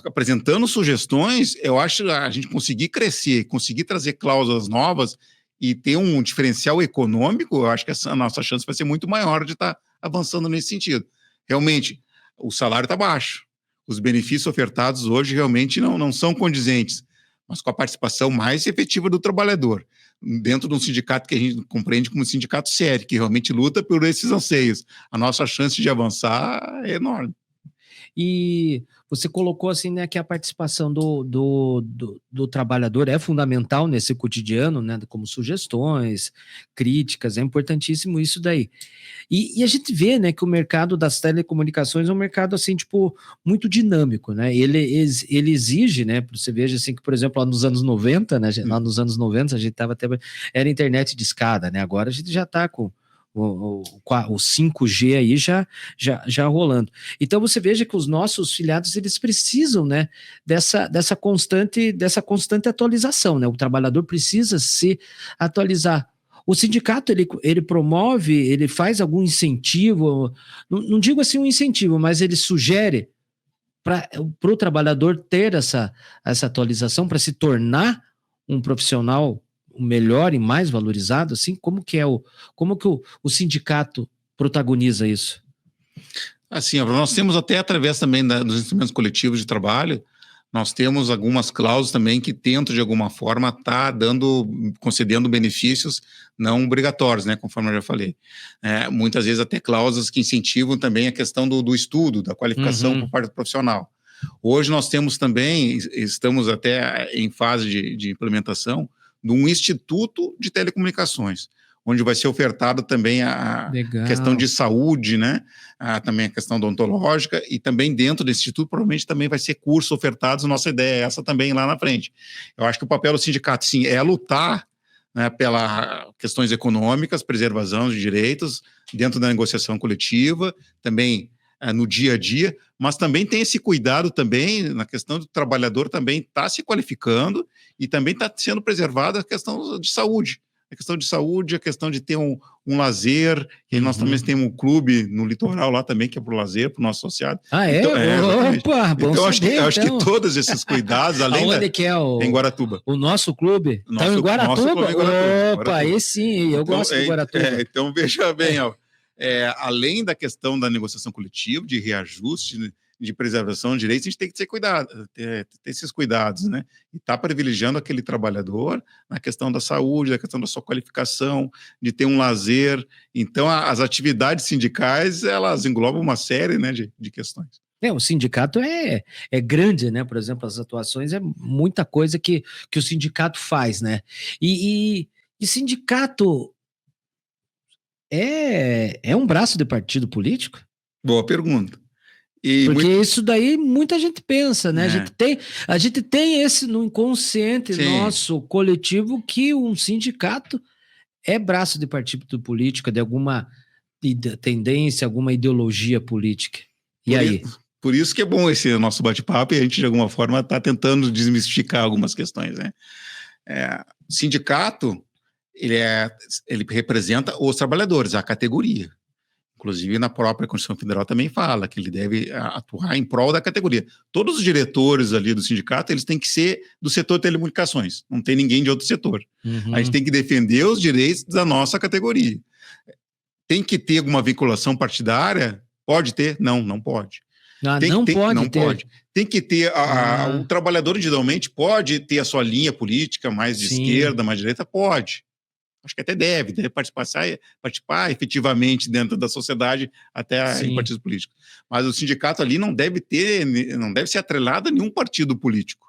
apresentando sugestões, eu acho a gente conseguir crescer, conseguir trazer cláusulas novas e ter um diferencial econômico, eu acho que a nossa chance vai ser muito maior de estar avançando nesse sentido. Realmente, o salário está baixo, os benefícios ofertados hoje realmente não são condizentes, mas com a participação mais efetiva do trabalhador, dentro de um sindicato que a gente compreende como um sindicato sério, que realmente luta por esses anseios, a nossa chance de avançar é enorme. E você colocou assim, né, que a participação do trabalhador é fundamental nesse cotidiano, né, como sugestões, críticas, é importantíssimo isso daí. E a gente vê, né, que o mercado das telecomunicações é um mercado, assim, tipo, muito dinâmico, né, ele exige, né, você veja, assim, que, por exemplo, lá nos anos 90, né, lá nos anos 90 a gente tava até, era internet de escada, né, agora a gente já tá com o 5G aí já rolando. Então você veja que os nossos filiados eles precisam, né, dessa constante atualização, né? O trabalhador precisa se atualizar. O sindicato ele promove, ele faz algum incentivo, não digo assim um incentivo, mas ele sugere para o trabalhador ter essa atualização para se tornar um profissional melhor e mais valorizado, assim, como que o sindicato protagoniza isso? Assim, nós temos até através também dos instrumentos coletivos de trabalho, nós temos algumas cláusulas também que tentam de alguma forma concedendo benefícios não obrigatórios, né, conforme eu já falei. Muitas vezes até cláusulas que incentivam também a questão do estudo, da qualificação por parte do profissional. Hoje nós temos também, estamos até em fase de implementação, de um instituto de telecomunicações, onde vai ser ofertada também a questão de saúde, né? Também a questão odontológica, e também dentro desse instituto provavelmente também vai ser cursos ofertados, nossa ideia é essa também lá na frente. Eu acho que o papel do sindicato, sim, é lutar, né, pelas questões econômicas, preservação de direitos, dentro da negociação coletiva, também no dia a dia, mas também tem esse cuidado também na questão do trabalhador também estar se qualificando e também está sendo preservada a questão de saúde. A questão de saúde, a questão de ter um lazer, e nós também temos um clube no litoral lá também, que é para o lazer, para o nosso associado. Ah, é? Então, Opa, bom então, saber, acho que todos esses cuidados, além Aonde que é em Guaratuba. O nosso clube? Está em Guaratuba? Nosso clube em Guaratuba. Opa, aí sim, eu gosto de Guaratuba. Então, veja bem, além da questão da negociação coletiva, de reajuste, né, de preservação de direitos, a gente tem que ter esses cuidados, né? E estar privilegiando aquele trabalhador na questão da saúde, na questão da sua qualificação, de ter um lazer. Então, as atividades sindicais, elas englobam uma série, né, de questões. O sindicato é grande, né? Por exemplo, as atuações é muita coisa que o sindicato faz, né? E sindicato é um braço de partido político? Boa pergunta. Porque isso daí muita gente pensa, né? A gente tem esse no inconsciente nosso coletivo que um sindicato é braço de partido político, de alguma tendência, alguma ideologia política. E aí? Por isso que é bom esse nosso bate-papo e a gente, de alguma forma, está tentando desmistificar algumas questões, né? O sindicato, ele representa os trabalhadores, a categoria. Inclusive, na própria Constituição Federal também fala que ele deve atuar em prol da categoria. Todos os diretores ali do sindicato, eles têm que ser do setor de telecomunicações, não tem ninguém de outro setor. A gente tem que defender os direitos da nossa categoria. Tem que ter alguma vinculação partidária? Pode ter? Não pode. Não pode. Tem que ter, o trabalhador individualmente pode ter a sua linha política, mais de esquerda, mais de direita? Pode. Acho que até deve participar efetivamente dentro da sociedade, até em partidos políticos. Mas o sindicato ali não deve ser atrelado a nenhum partido político,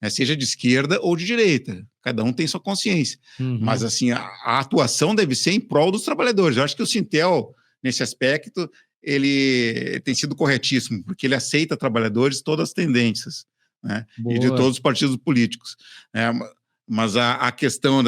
né, seja de esquerda ou de direita. Cada um tem sua consciência. Mas, assim, a atuação deve ser em prol dos trabalhadores. Eu acho que o Sintel, nesse aspecto, ele tem sido corretíssimo, porque ele aceita trabalhadores de todas as tendências, né, e de todos os partidos políticos. Mas a questão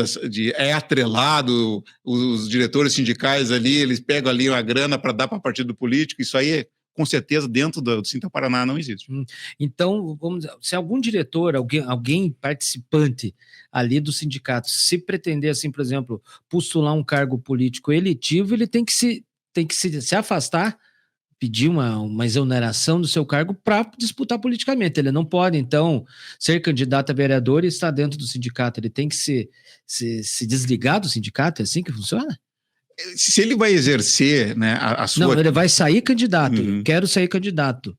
é atrelado, os diretores sindicais ali, eles pegam ali uma grana para dar para partido político, isso aí, com certeza, dentro do Sintel Paraná não existe. Então, vamos dizer, se algum diretor, alguém participante ali do sindicato, se pretender, assim, por exemplo, postular um cargo político eletivo, ele tem que se afastar pedir uma exoneração do seu cargo para disputar politicamente. Ele não pode, então, ser candidato a vereador e estar dentro do sindicato. Ele tem que se desligar do sindicato. É assim que funciona? Se ele vai exercer, né, a sua... Não, ele vai sair candidato. Uhum. Quero sair candidato.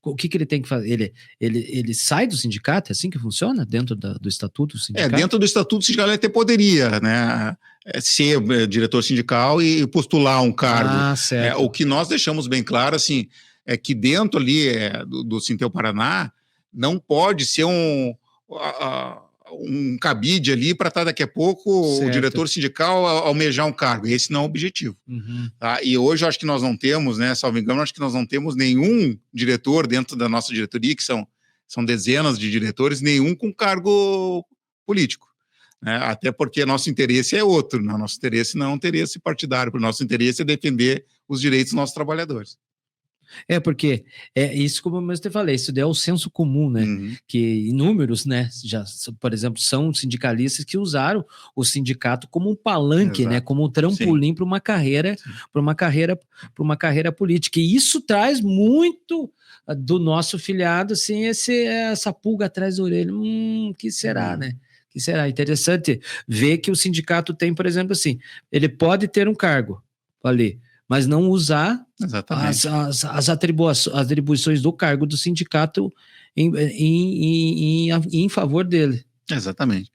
O que ele tem que fazer? Ele sai do sindicato? É assim que funciona? Dentro do estatuto do sindicato? Dentro do estatuto sindical ele até poderia, né, ser diretor sindical e postular um cargo. Certo. O que nós deixamos bem claro, assim, é que dentro ali do Sinteu Paraná não pode ser um cabide ali para estar daqui a pouco certo. O diretor sindical almejar um cargo. Esse não é o objetivo. Uhum. Tá? E hoje eu acho que nós não temos, né, salvo engano, acho que nós não temos nenhum diretor dentro da nossa diretoria, que são dezenas de diretores, nenhum com cargo político. Né? Até porque nosso interesse é outro, né? Nosso interesse não é um interesse partidário, o nosso interesse é defender os direitos dos nossos trabalhadores. Porque isso, como eu mesmo te falei, isso é o senso comum, né? Uhum. Que inúmeros, né? Já, por exemplo, são sindicalistas que usaram o sindicato como um palanque, né? Como um trampolim para uma carreira, política. E isso traz muito do nosso filiado, assim, essa pulga atrás da orelha. Que será, né? Que será? Interessante ver que o sindicato tem, por exemplo, assim, ele pode ter um cargo ali, mas não usar as atribuições do cargo do sindicato em favor dele. Exatamente.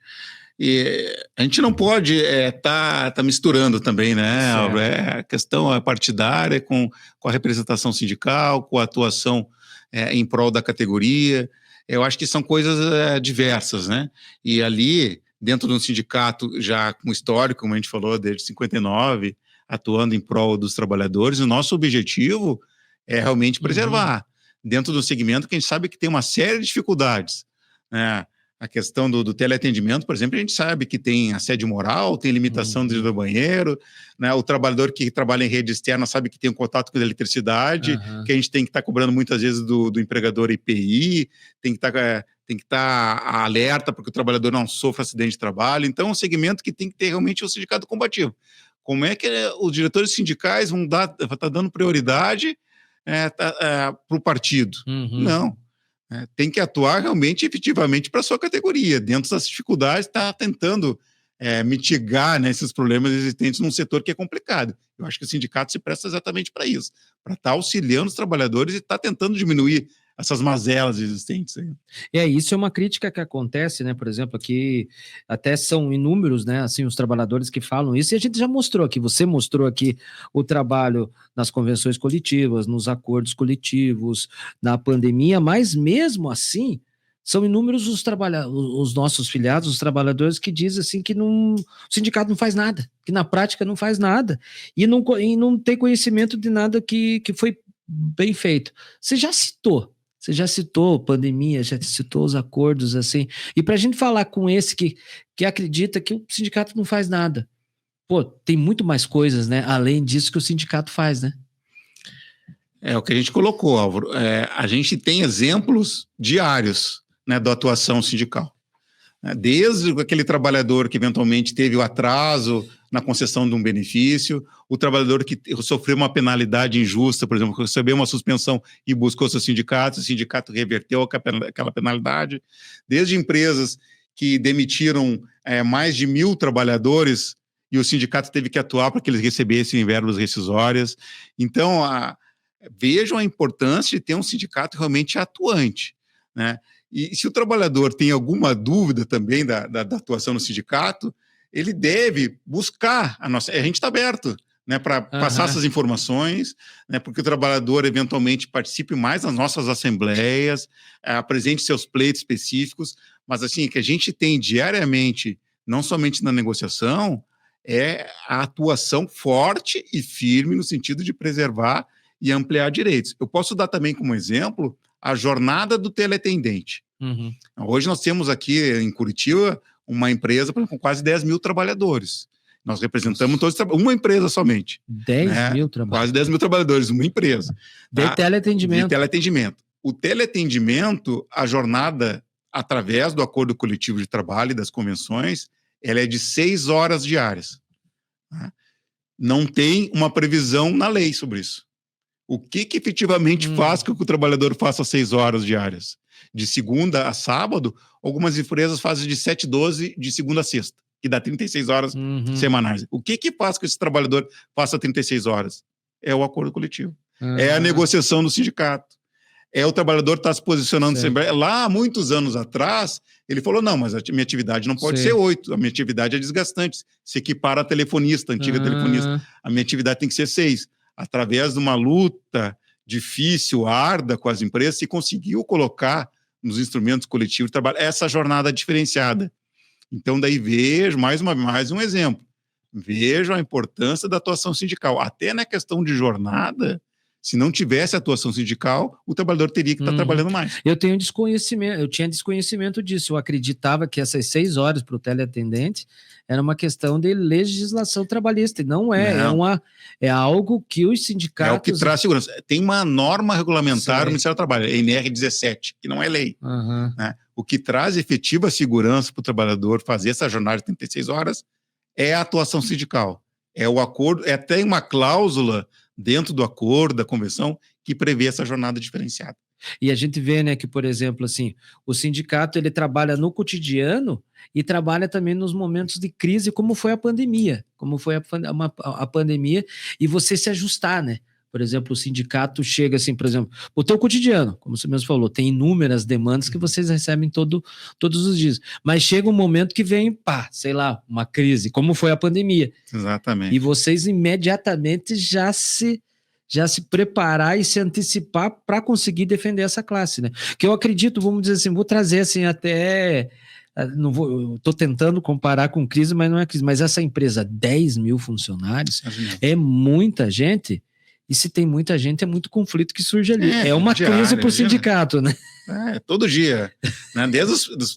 E a gente não pode tá misturando também, né? A questão partidária com a representação sindical, com a atuação em prol da categoria. Eu acho que são coisas diversas, né? E ali, dentro de um sindicato já com histórico, como a gente falou, desde 59, atuando em prol dos trabalhadores, o nosso objetivo é realmente preservar, dentro do segmento que a gente sabe que tem uma série de dificuldades, né? A questão do teleatendimento, por exemplo, a gente sabe que tem assédio moral, tem limitação de ir do banheiro, né? O trabalhador que trabalha em rede externa sabe que tem um contato com a eletricidade, que a gente tem que estar cobrando muitas vezes do empregador IPI, tem que estar alerta para que o trabalhador não sofra acidente de trabalho. Então, é um segmento que tem que ter realmente um sindicato combativo. Como é que os diretores sindicais vão estar dando prioridade para o partido? Não. Tem que atuar realmente, efetivamente, para a sua categoria. Dentro das dificuldades, está tentando mitigar, né, esses problemas existentes num setor que é complicado. Eu acho que o sindicato se presta exatamente para isso, para estar auxiliando os trabalhadores e estar tentando diminuir essas mazelas existentes. Isso é uma crítica que acontece, né? Por exemplo, aqui até são inúmeros, né? Assim, os trabalhadores que falam isso, e a gente já mostrou aqui, você mostrou aqui o trabalho nas convenções coletivas, nos acordos coletivos, na pandemia, mas mesmo assim, são inúmeros os nossos filiados, os trabalhadores que dizem assim que o sindicato não faz nada, que na prática não faz nada, e não tem conhecimento de nada que foi bem feito. Você já citou pandemia, já citou os acordos, assim, e para a gente falar com esse que acredita que o sindicato não faz nada, tem muito mais coisas, né, além disso que o sindicato faz, né? É o que a gente colocou, Álvaro. A gente tem exemplos diários, né, da atuação sindical. Desde aquele trabalhador que eventualmente teve o atraso na concessão de um benefício, o trabalhador que sofreu uma penalidade injusta, por exemplo, recebeu uma suspensão e buscou seu sindicato, o sindicato reverteu aquela penalidade, desde empresas que demitiram mais de 1.000 trabalhadores e o sindicato teve que atuar para que eles recebessem verbas rescisórias. Então, vejam a importância de ter um sindicato realmente atuante, né? E se o trabalhador tem alguma dúvida também da atuação no sindicato, ele deve buscar a gente está aberto, né, para passar essas informações, né, porque o trabalhador eventualmente participe mais das nossas assembleias, apresente seus pleitos específicos, mas assim, que a gente tem diariamente, não somente na negociação, é a atuação forte e firme no sentido de preservar e ampliar direitos. Eu posso dar também como exemplo a jornada do teleatendente. Hoje nós temos aqui em Curitiba uma empresa com quase 10 mil trabalhadores. Nós representamos todos, uma empresa somente. 10 mil trabalhadores. Quase 10 mil trabalhadores, uma empresa. De teleatendimento. De teleatendimento. O teleatendimento, a jornada, através do acordo coletivo de trabalho e das convenções, ela é de 6 horas diárias. Não tem uma previsão na lei sobre isso. O que efetivamente faz com que o trabalhador faça 6 horas diárias? De segunda a sábado, algumas empresas fazem de 7 a 12 de segunda a sexta, que dá 36 horas semanais. O que faz com que esse trabalhador faça 36 horas? É o acordo coletivo. É a negociação do sindicato. É o trabalhador estar se posicionando sempre. Lá, há muitos anos atrás, ele falou, não, mas a minha atividade não pode ser 8, a minha atividade é desgastante. Se equipara a telefonista, a antiga telefonista. A minha atividade tem que ser 6. Através de uma luta difícil, árdua com as empresas, se conseguiu colocar nos instrumentos coletivos de trabalho essa jornada diferenciada. Então, daí vejo mais um exemplo. Vejo a importância da atuação sindical. Até na questão de jornada, se não tivesse atuação sindical, o trabalhador teria que estar trabalhando mais. Eu tinha desconhecimento disso. Eu acreditava que essas 6 horas para o teleatendente era uma questão de legislação trabalhista. Não é. Não. É algo que os sindicatos... É o que traz segurança. Tem uma norma regulamentar do Ministério do Trabalho, a NR 17, que não é lei. Né? O que traz efetiva segurança para o trabalhador fazer essa jornada de 36 horas é a atuação sindical. É o acordo, tem uma cláusula dentro do acordo, da convenção, que prevê essa jornada diferenciada. E a gente vê, né, que, por exemplo, assim, o sindicato ele trabalha no cotidiano e trabalha também nos momentos de crise, como foi a pandemia, a pandemia, e você se ajustar, né? Por exemplo, o sindicato chega assim, por exemplo, o teu cotidiano, como você mesmo falou, tem inúmeras demandas que vocês recebem todos os dias, mas chega um momento que vem, sei lá, uma crise, como foi a pandemia. Exatamente. E vocês imediatamente já se preparar e se antecipar para conseguir defender essa classe, né? Que eu acredito, vamos dizer assim, vou trazer assim até... Estou tentando comparar com crise, mas não é crise. Mas essa empresa, 10 mil funcionários, é muita gente... E se tem muita gente, é muito conflito que surge ali. É uma crise para o sindicato, né? Todo dia. Né? Desde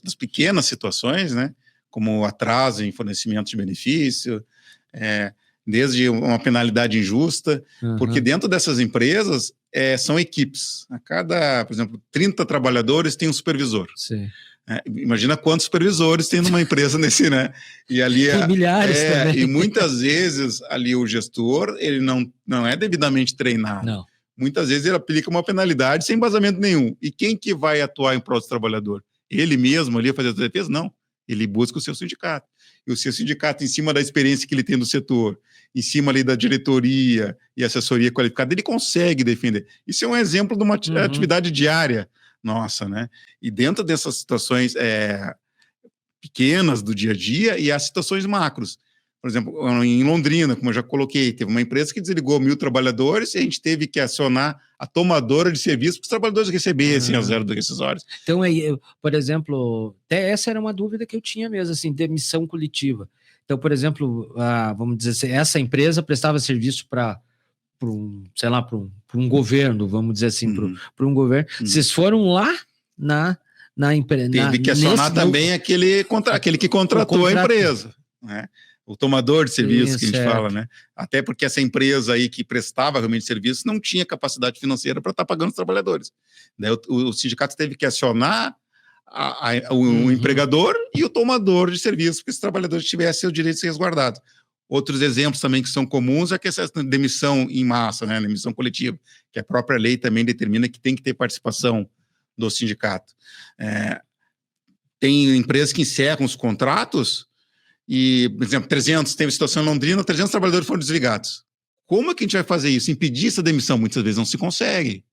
as pequenas situações, né? Como atraso em fornecimento de benefício, desde uma penalidade injusta, porque dentro dessas empresas são equipes. A cada, por exemplo, 30 trabalhadores tem um supervisor. Sim. Imagina quantos supervisores tem numa empresa nesse, né? E ali tem milhares também. E muitas vezes ali o gestor ele não é devidamente treinado. Não. Muitas vezes ele aplica uma penalidade sem embasamento nenhum. E quem que vai atuar em prol do trabalhador? Ele mesmo ali fazer a defesa? Não. Ele busca o seu sindicato. E o seu sindicato, em cima da experiência que ele tem no setor, em cima ali da diretoria e assessoria qualificada, ele consegue defender. Isso é um exemplo de uma atividade diária nossa, né? E dentro dessas situações pequenas do dia a dia e as situações macros. Por exemplo, em Londrina, como eu já coloquei, teve uma empresa que desligou 1.000 trabalhadores e a gente teve que acionar a tomadora de serviço para os trabalhadores recebessem as verbas rescisórias. Então, aí, por exemplo, até essa era uma dúvida que eu tinha mesmo, assim, demissão coletiva. Então, por exemplo, vamos dizer assim, essa empresa prestava serviço para um governo, vamos dizer assim, para um governo. Vocês foram lá na empresa. Teve que acionar também aquele que contratou a empresa, né? O tomador de serviço que a gente fala, né? Até porque essa empresa aí que prestava realmente serviço não tinha capacidade financeira para estar pagando os trabalhadores. Daí o sindicato teve que acionar o empregador e o tomador de serviço, para que os trabalhadores tivessem seus direitos resguardados. Outros exemplos também que são comuns é que essa demissão em massa, né? Demissão coletiva, que a própria lei também determina que tem que ter participação do sindicato. Tem empresas que encerram os contratos e, por exemplo, teve situação em Londrina, 300 trabalhadores foram desligados. Como é que a gente vai fazer isso? Impedir essa demissão? Muitas vezes não se consegue,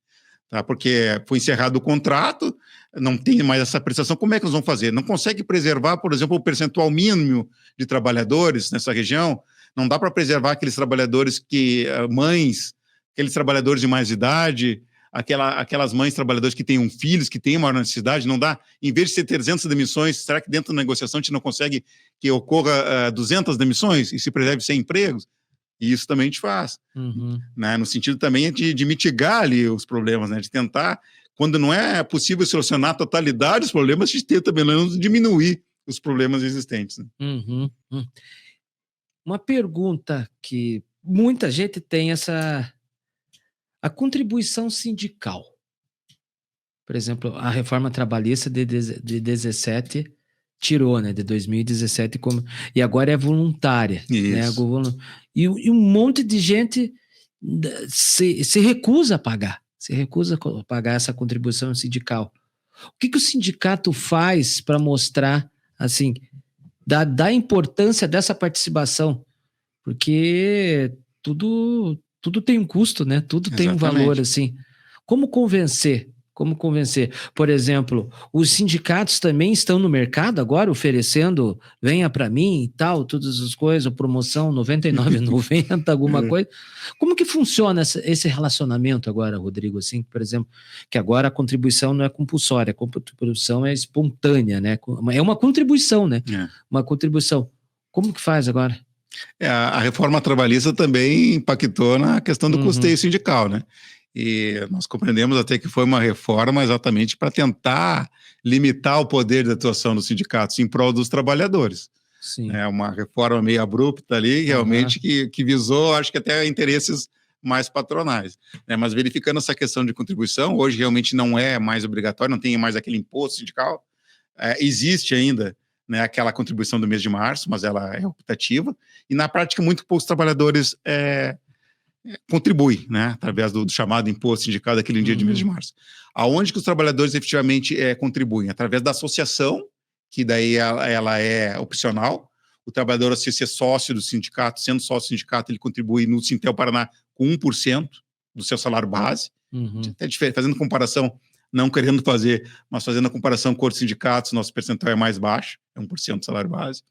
tá? Porque foi encerrado o contrato, não tem mais essa prestação. Como é que nós vamos fazer? Não consegue preservar, por exemplo, o percentual mínimo de trabalhadores nessa região? Não dá para preservar aqueles trabalhadores aqueles trabalhadores de mais idade, aquelas mães trabalhadoras que têm filhos, que têm maior necessidade, não dá? Em vez de ser 300 demissões, será que dentro da negociação a gente não consegue que ocorra 200 demissões e se preserve 100 empregos? E isso também a gente faz, né? No sentido também de mitigar ali os problemas, né? De tentar, quando não é possível solucionar a totalidade dos problemas, a gente tenta também diminuir os problemas existentes, né? Uma pergunta que muita gente tem a contribuição sindical. Por exemplo, a reforma trabalhista de 17 tirou, né, de 2017, e agora é voluntária. Né, e um monte de gente se recusa a pagar. Se recusa a pagar essa contribuição sindical. O que o sindicato faz para mostrar, assim, da importância dessa participação? Porque tudo tem um custo, né? Tudo tem um valor, assim. Como convencer? Por exemplo, os sindicatos também estão no mercado agora oferecendo, venha para mim e tal, todas as coisas, promoção R$ 99,90, alguma coisa. Como que funciona esse relacionamento agora, Rodrigo? Assim, por exemplo, que agora a contribuição não é compulsória, a contribuição é espontânea, né? É uma contribuição, né? Uma contribuição. Como que faz agora? A reforma trabalhista também impactou na questão do custeio sindical, né? E nós compreendemos até que foi uma reforma exatamente para tentar limitar o poder de atuação dos sindicatos em prol dos trabalhadores. Sim. É uma reforma meio abrupta ali, realmente, que visou, acho que até interesses mais patronais. Mas verificando essa questão de contribuição, hoje realmente não é mais obrigatório, não tem mais aquele imposto sindical. Existe ainda, né, aquela contribuição do mês de março, mas ela é optativa, e na prática muito poucos trabalhadores contribui, né, através do chamado imposto sindical daquele dia de mês de março. Aonde que os trabalhadores efetivamente contribuem? Através da associação, que daí ela é opcional. O trabalhador, se ser sócio do sindicato, sendo sócio do sindicato, ele contribui no Sintel Paraná com 1% do seu salário base. Até fazendo comparação, não querendo fazer, mas fazendo a comparação com outros sindicatos, nosso percentual é mais baixo, é 1% do salário base.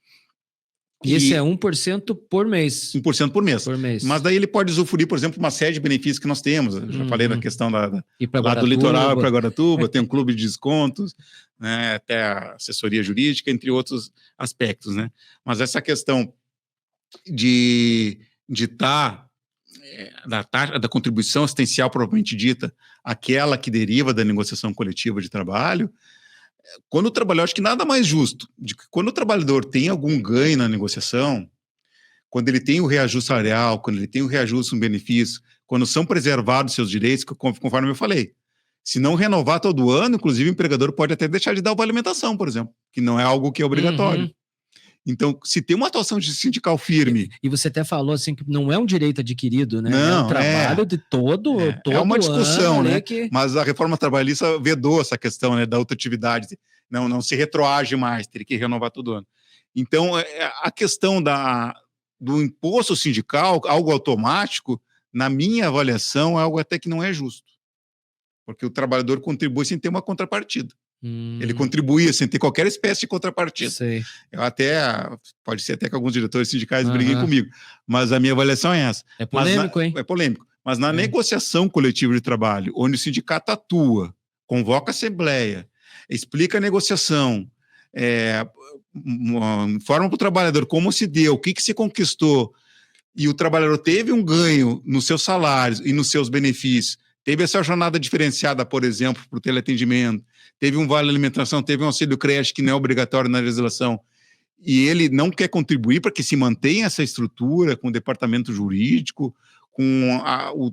E esse é 1% por mês. 1% por mês. Mas daí ele pode usufruir, por exemplo, uma série de benefícios que nós temos. Eu já falei da questão lá do litoral para Guaratuba, tem um clube de descontos, né, até a assessoria jurídica, entre outros aspectos, né? Mas essa questão de estar da taxa da contribuição assistencial propriamente dita, aquela que deriva da negociação coletiva de trabalho, quando o trabalhador, acho que nada mais justo, de que quando o trabalhador tem algum ganho na negociação, quando ele tem o reajuste salarial, quando ele tem o reajuste no benefício, quando são preservados seus direitos, conforme eu falei. Se não renovar todo ano, inclusive o empregador pode até deixar de dar o vale alimentação, por exemplo, que não é algo que é obrigatório. Então, se tem uma atuação sindical firme... E você até falou assim que não é um direito adquirido, né? Não, é um trabalho de todo é uma discussão, né? Que... Mas a reforma trabalhista vedou essa questão, né, da ultratividade. Não se retroage mais, teria que renovar todo ano. Então, a questão do imposto sindical, algo automático, na minha avaliação, é algo até que não é justo. Porque o trabalhador contribui sem ter uma contrapartida. Ele contribuía sem ter qualquer espécie de contrapartida. Sei. Pode ser até que alguns diretores sindicais briguem comigo, mas a minha avaliação é essa. É polêmico, hein? É polêmico. Mas na negociação coletiva de trabalho, onde o sindicato atua, convoca a assembleia, explica a negociação, informa para o trabalhador como se deu, o que se conquistou, e o trabalhador teve um ganho nos seus salários e nos seus benefícios, teve essa jornada diferenciada, por exemplo, para o teleatendimento, teve um vale alimentação, teve um auxílio creche que não é obrigatório na legislação, e ele não quer contribuir para que se mantenha essa estrutura com o departamento jurídico, com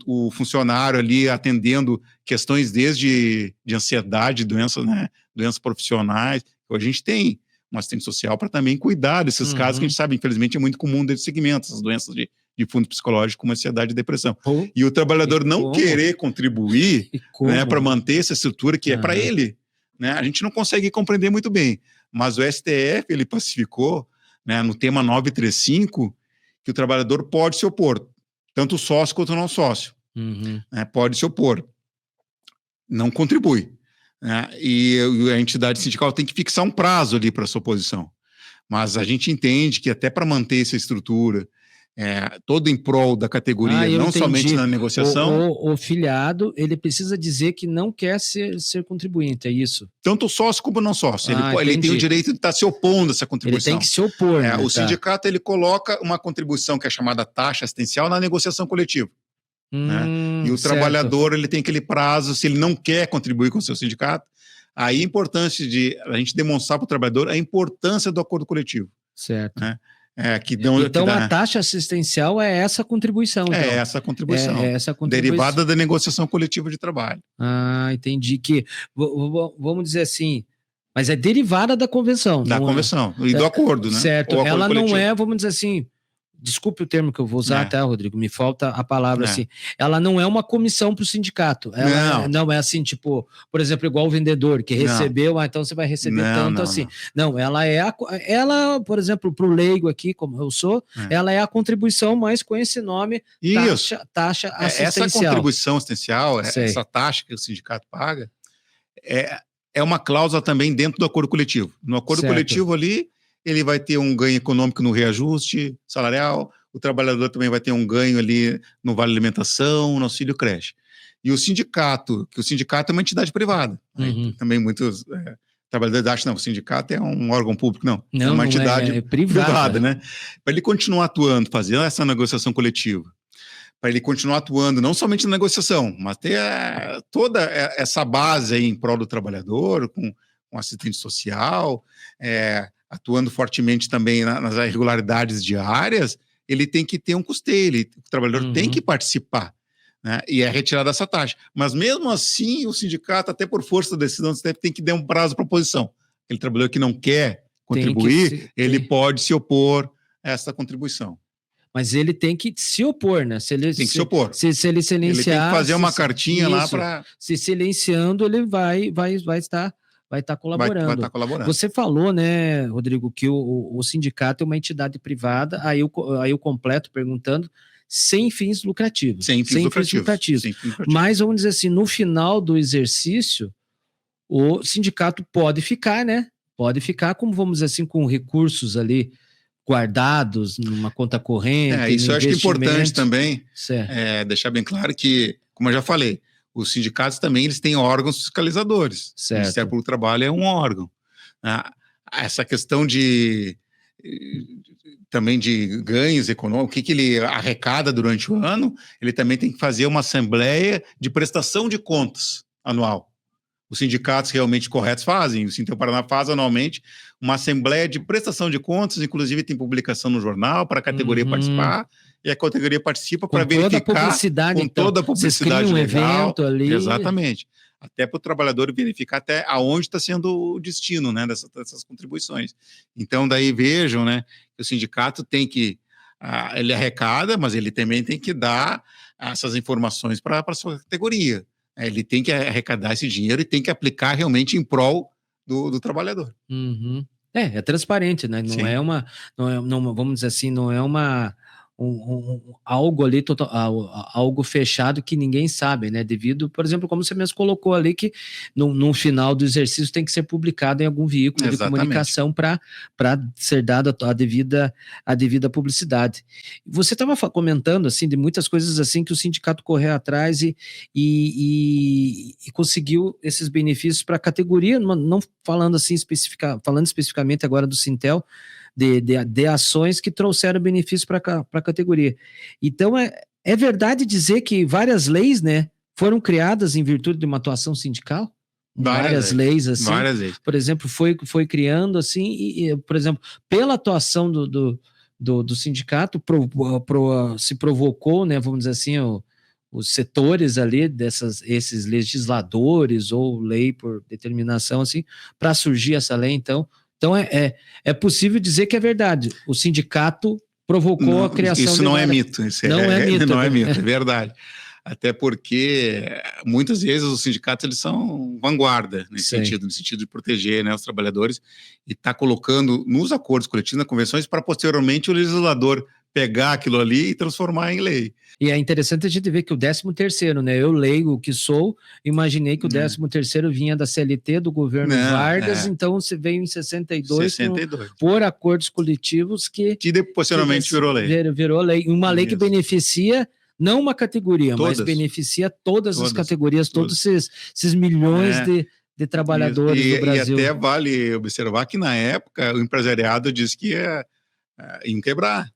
o funcionário ali atendendo questões desde de ansiedade, doenças, né, doenças profissionais. A gente tem uma assistente social para também cuidar desses casos que a gente sabe, infelizmente, é muito comum desse segmento, essas doenças de fundo psicológico como ansiedade e depressão. E o trabalhador não querer contribuir, né, para manter essa estrutura que é para ele, né, a gente não consegue compreender muito bem. Mas o STF, ele pacificou, né, no tema 935, que o trabalhador pode se opor, tanto sócio quanto não sócio. Né, pode se opor. Não contribui. Né, e a entidade sindical tem que fixar um prazo ali para essa oposição. Mas a gente entende que até para manter essa estrutura, todo em prol da categoria, não somente na negociação. O filiado, ele precisa dizer que não quer ser contribuinte, é isso? Tanto sócio como não sócio. Ele tem o direito de estar se opondo a essa contribuição. Ele tem que se opor. Né, o sindicato, ele coloca uma contribuição que é chamada taxa assistencial na negociação coletiva. Né? E o trabalhador, ele tem aquele prazo, se ele não quer contribuir com o seu sindicato, aí a importância de a gente demonstrar para o trabalhador a importância do acordo coletivo. Certo. Né? Então, a taxa assistencial é essa contribuição. Então. É essa contribuição. Derivada da negociação coletiva de trabalho. Entendi que, vamos dizer assim, mas é derivada da convenção. Da convenção e do acordo, né? Certo. Ela não é, vamos dizer assim, desculpe o termo que eu vou usar, tá, Rodrigo? Me falta a palavra assim. Ela não é uma comissão para o sindicato. Ela não é assim, tipo, por exemplo, igual o vendedor que recebeu, então você vai receber tanto assim. Não, ela, por exemplo, para o leigo aqui, como eu sou, ela é a contribuição, mas com esse nome, taxa assistencial. Essa contribuição assistencial, essa taxa que o sindicato paga, é uma cláusula também dentro do acordo coletivo. No acordo coletivo ali, ele vai ter um ganho econômico no reajuste salarial, o trabalhador também vai ter um ganho ali no vale alimentação, no auxílio creche. E o sindicato é uma entidade privada. Também muitos trabalhadores acham, não, o sindicato é um órgão público, não é uma entidade privada, né? Para ele continuar atuando, fazendo essa negociação coletiva, para ele continuar atuando não somente na negociação, mas ter toda essa base aí em prol do trabalhador, com assistente social, atuando fortemente também nas irregularidades diárias, ele tem que ter um custeio, o trabalhador tem que participar, né? E é retirada essa taxa. Mas mesmo assim, o sindicato, até por força da decisão, tem que dar um prazo para oposição. Aquele trabalhador que não quer contribuir, ele pode se opor a essa contribuição. Mas ele tem que se opor, né? Se ele tem que se opor. Se ele silenciar... Ele tem que fazer uma cartinha lá para... Se silenciando, ele vai estar colaborando. Vai estar colaborando. Você falou, né, Rodrigo, que o sindicato é uma entidade privada, aí eu completo perguntando, sem fins lucrativos. Sem fins lucrativos. Mas, vamos dizer assim, no final do exercício, o sindicato pode ficar, né? Pode ficar, como vamos dizer assim, com recursos ali guardados numa conta corrente. Isso eu acho que é importante também, deixar bem claro que, como eu já falei, os sindicatos também eles têm órgãos fiscalizadores. Certo. O Ministério Público do Trabalho é um órgão. Essa questão também de ganhos econômicos, o que ele arrecada durante o ano, ele também tem que fazer uma assembleia de prestação de contas anual. Os sindicatos realmente corretos fazem, o Sintel Paraná faz anualmente uma assembleia de prestação de contas, inclusive tem publicação no jornal para a categoria participar, e a categoria participa para verificar toda a publicidade legal, evento ali. Exatamente. Até para o trabalhador verificar até aonde está sendo o destino, né, dessas contribuições. Então, daí vejam, né, que o sindicato tem que, ele arrecada, mas ele também tem que dar essas informações para a sua categoria. Ele tem que arrecadar esse dinheiro e tem que aplicar realmente em prol do trabalhador. É transparente, né? Vamos dizer assim, não é algo ali algo fechado que ninguém sabe, né? Devido, por exemplo, como você mesmo colocou ali, que no final do exercício tem que ser publicado em algum veículo de comunicação para ser dada a devida publicidade. Você estava comentando assim de muitas coisas assim que o sindicato correu atrás e conseguiu esses benefícios para a categoria, não falando assim falando especificamente agora do Sintel, de ações que trouxeram benefícios para a categoria. Então, é verdade dizer que várias leis, né, foram criadas em virtude de uma atuação sindical? Várias leis, assim. Várias leis. Por exemplo, foi criando, assim, por exemplo, pela atuação do sindicato, se provocou, né, vamos dizer assim, os setores ali, esses legisladores ou lei por determinação, assim, para surgir essa lei, então é possível dizer que é verdade. O sindicato provocou a criação... Isso não é mito. Não é mito. Não é mito, é verdade. Até porque, muitas vezes, os sindicatos eles são vanguarda nesse sentido, no sentido de proteger, né, os trabalhadores e está colocando nos acordos coletivos, nas convenções, para posteriormente o legislador pegar aquilo ali e transformar em lei. E é interessante a gente ver que o 13º, né? Eu leigo que sou, imaginei que o 13º vinha da CLT do governo Vargas, então você veio em 62. Por acordos coletivos que posteriormente virou lei. Virou lei. Uma lei que beneficia não uma categoria, mas beneficia todas as categorias, todos esses milhões de trabalhadores do Brasil. E até vale observar que na época o empresariado disse que ia quebrar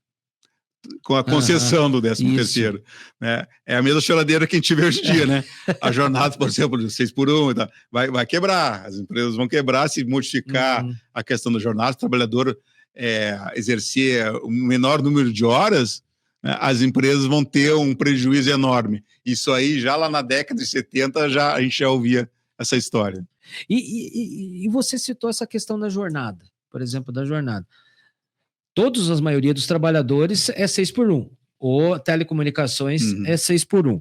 com a concessão do 13º, né? É a mesma choradeira que a gente vê hoje em dia, né? A jornada, por exemplo, de 6x1 tá? vai quebrar, as empresas vão quebrar se modificar a questão da jornada, o trabalhador exercer o menor número de horas, né? As empresas vão ter um prejuízo enorme. Isso aí, já lá na década de 70, a gente já ouvia essa história. E você citou essa questão da jornada, por exemplo, da jornada. todos, a maioria dos trabalhadores é 6x1, ou telecomunicações é 6x1.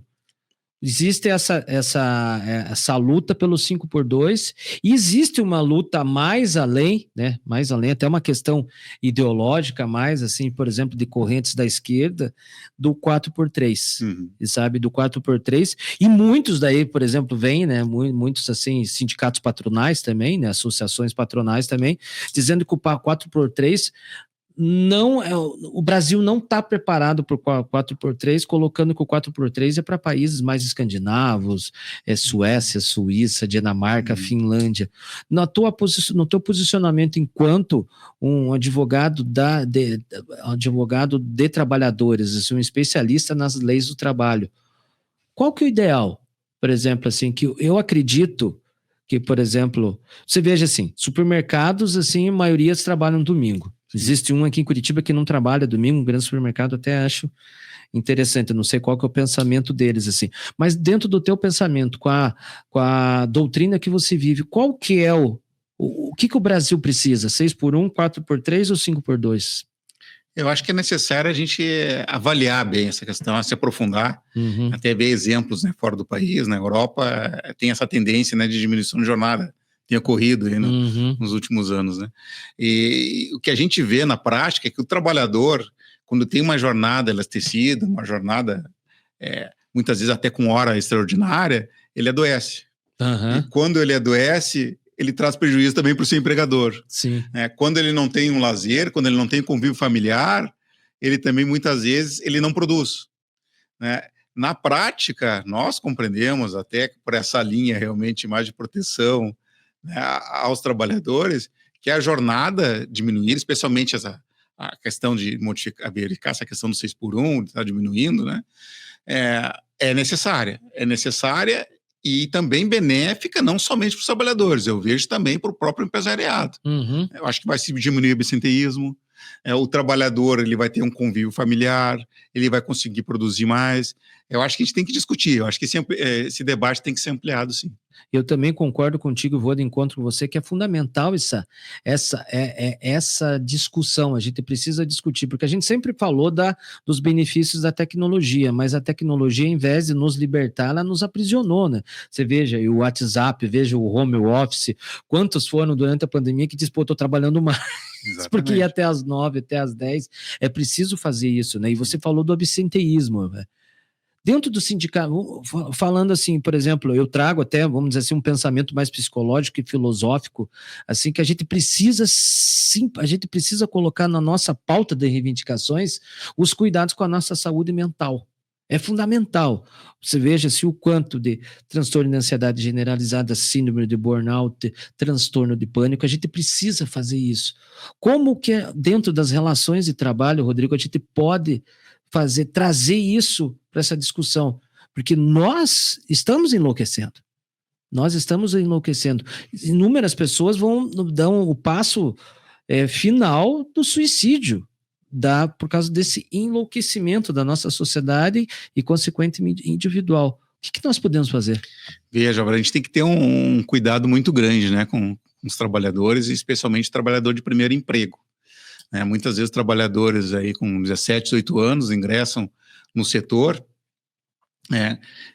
Existe essa luta pelo 5x2, e existe uma luta mais além, né? Mais além, até uma questão ideológica, mais assim, por exemplo, de correntes da esquerda, do 4x3, sabe? Do 4x3, e muitos daí, por exemplo, vêm, né? Muitos, assim, sindicatos patronais também, né? Associações patronais também, dizendo que o 4x3 não é, o Brasil não está preparado para o 4x3, colocando que o 4x3 é para países mais escandinavos, Suécia, Suíça, Dinamarca, Finlândia. No teu posicionamento enquanto um advogado de trabalhadores, assim, um especialista nas leis do trabalho, qual que é o ideal? Por exemplo, assim, que eu acredito que, por exemplo, você veja assim, supermercados, assim, a maioria trabalham domingo. Existe um aqui em Curitiba que não trabalha domingo, um grande supermercado, até acho interessante, eu não sei qual que é o pensamento deles, assim. Mas dentro do teu pensamento, com a doutrina que você vive, qual que é o que o Brasil precisa? 6x1, 4x3 ou 5x2? Eu acho que é necessário a gente avaliar bem essa questão, se aprofundar, até ver exemplos, né, fora do país. Na Europa tem essa tendência, né, de diminuição de jornada, tem ocorrido aí nos últimos anos, né? E o que a gente vê na prática é que o trabalhador, quando tem uma jornada elastecida, uma jornada muitas vezes até com hora extraordinária, ele adoece. E quando ele adoece, ele traz prejuízo também para o seu empregador. Sim. Quando ele não tem um lazer, quando ele não tem convívio familiar, ele também, muitas vezes, ele não produz, né? Na prática, nós compreendemos, até por essa linha realmente mais de proteção, né, aos trabalhadores, que a jornada diminuir, especialmente a questão de verificar essa questão do 6x1, está diminuindo, né, é necessária e também benéfica, não somente para os trabalhadores, eu vejo também para o próprio empresariado. Eu acho que vai se diminuir o absenteísmo, o trabalhador ele vai ter um convívio familiar, ele vai conseguir produzir mais. Eu acho que a gente tem que discutir, eu acho que esse debate tem que ser ampliado, sim. Eu também concordo contigo, vou de encontro com você, que é fundamental essa discussão, a gente precisa discutir, porque a gente sempre falou dos benefícios da tecnologia, mas a tecnologia, em vez de nos libertar, ela nos aprisionou, né? Você veja o WhatsApp, veja o home office, quantos foram durante a pandemia que diz, pô, estou trabalhando mais, porque ia até às 9, até às 10, é preciso fazer isso, né? E você falou do absenteísmo, né? Dentro do sindicato, falando assim, por exemplo, eu trago até, vamos dizer assim, um pensamento mais psicológico e filosófico, assim, que a gente precisa colocar na nossa pauta de reivindicações os cuidados com a nossa saúde mental. É fundamental. Você veja-se o quanto de transtorno de ansiedade generalizada, síndrome de burnout, transtorno de pânico, a gente precisa fazer isso. Como que dentro das relações de trabalho, Rodrigo, a gente pode trazer isso para essa discussão, porque nós estamos enlouquecendo. Inúmeras pessoas dar o passo final do suicídio, por causa desse enlouquecimento da nossa sociedade e, consequentemente, individual. O que nós podemos fazer? Veja, a gente tem que ter um cuidado muito grande, né, com os trabalhadores, e especialmente o trabalhador de primeiro emprego. Muitas vezes trabalhadores aí com 17, 18 anos ingressam no setor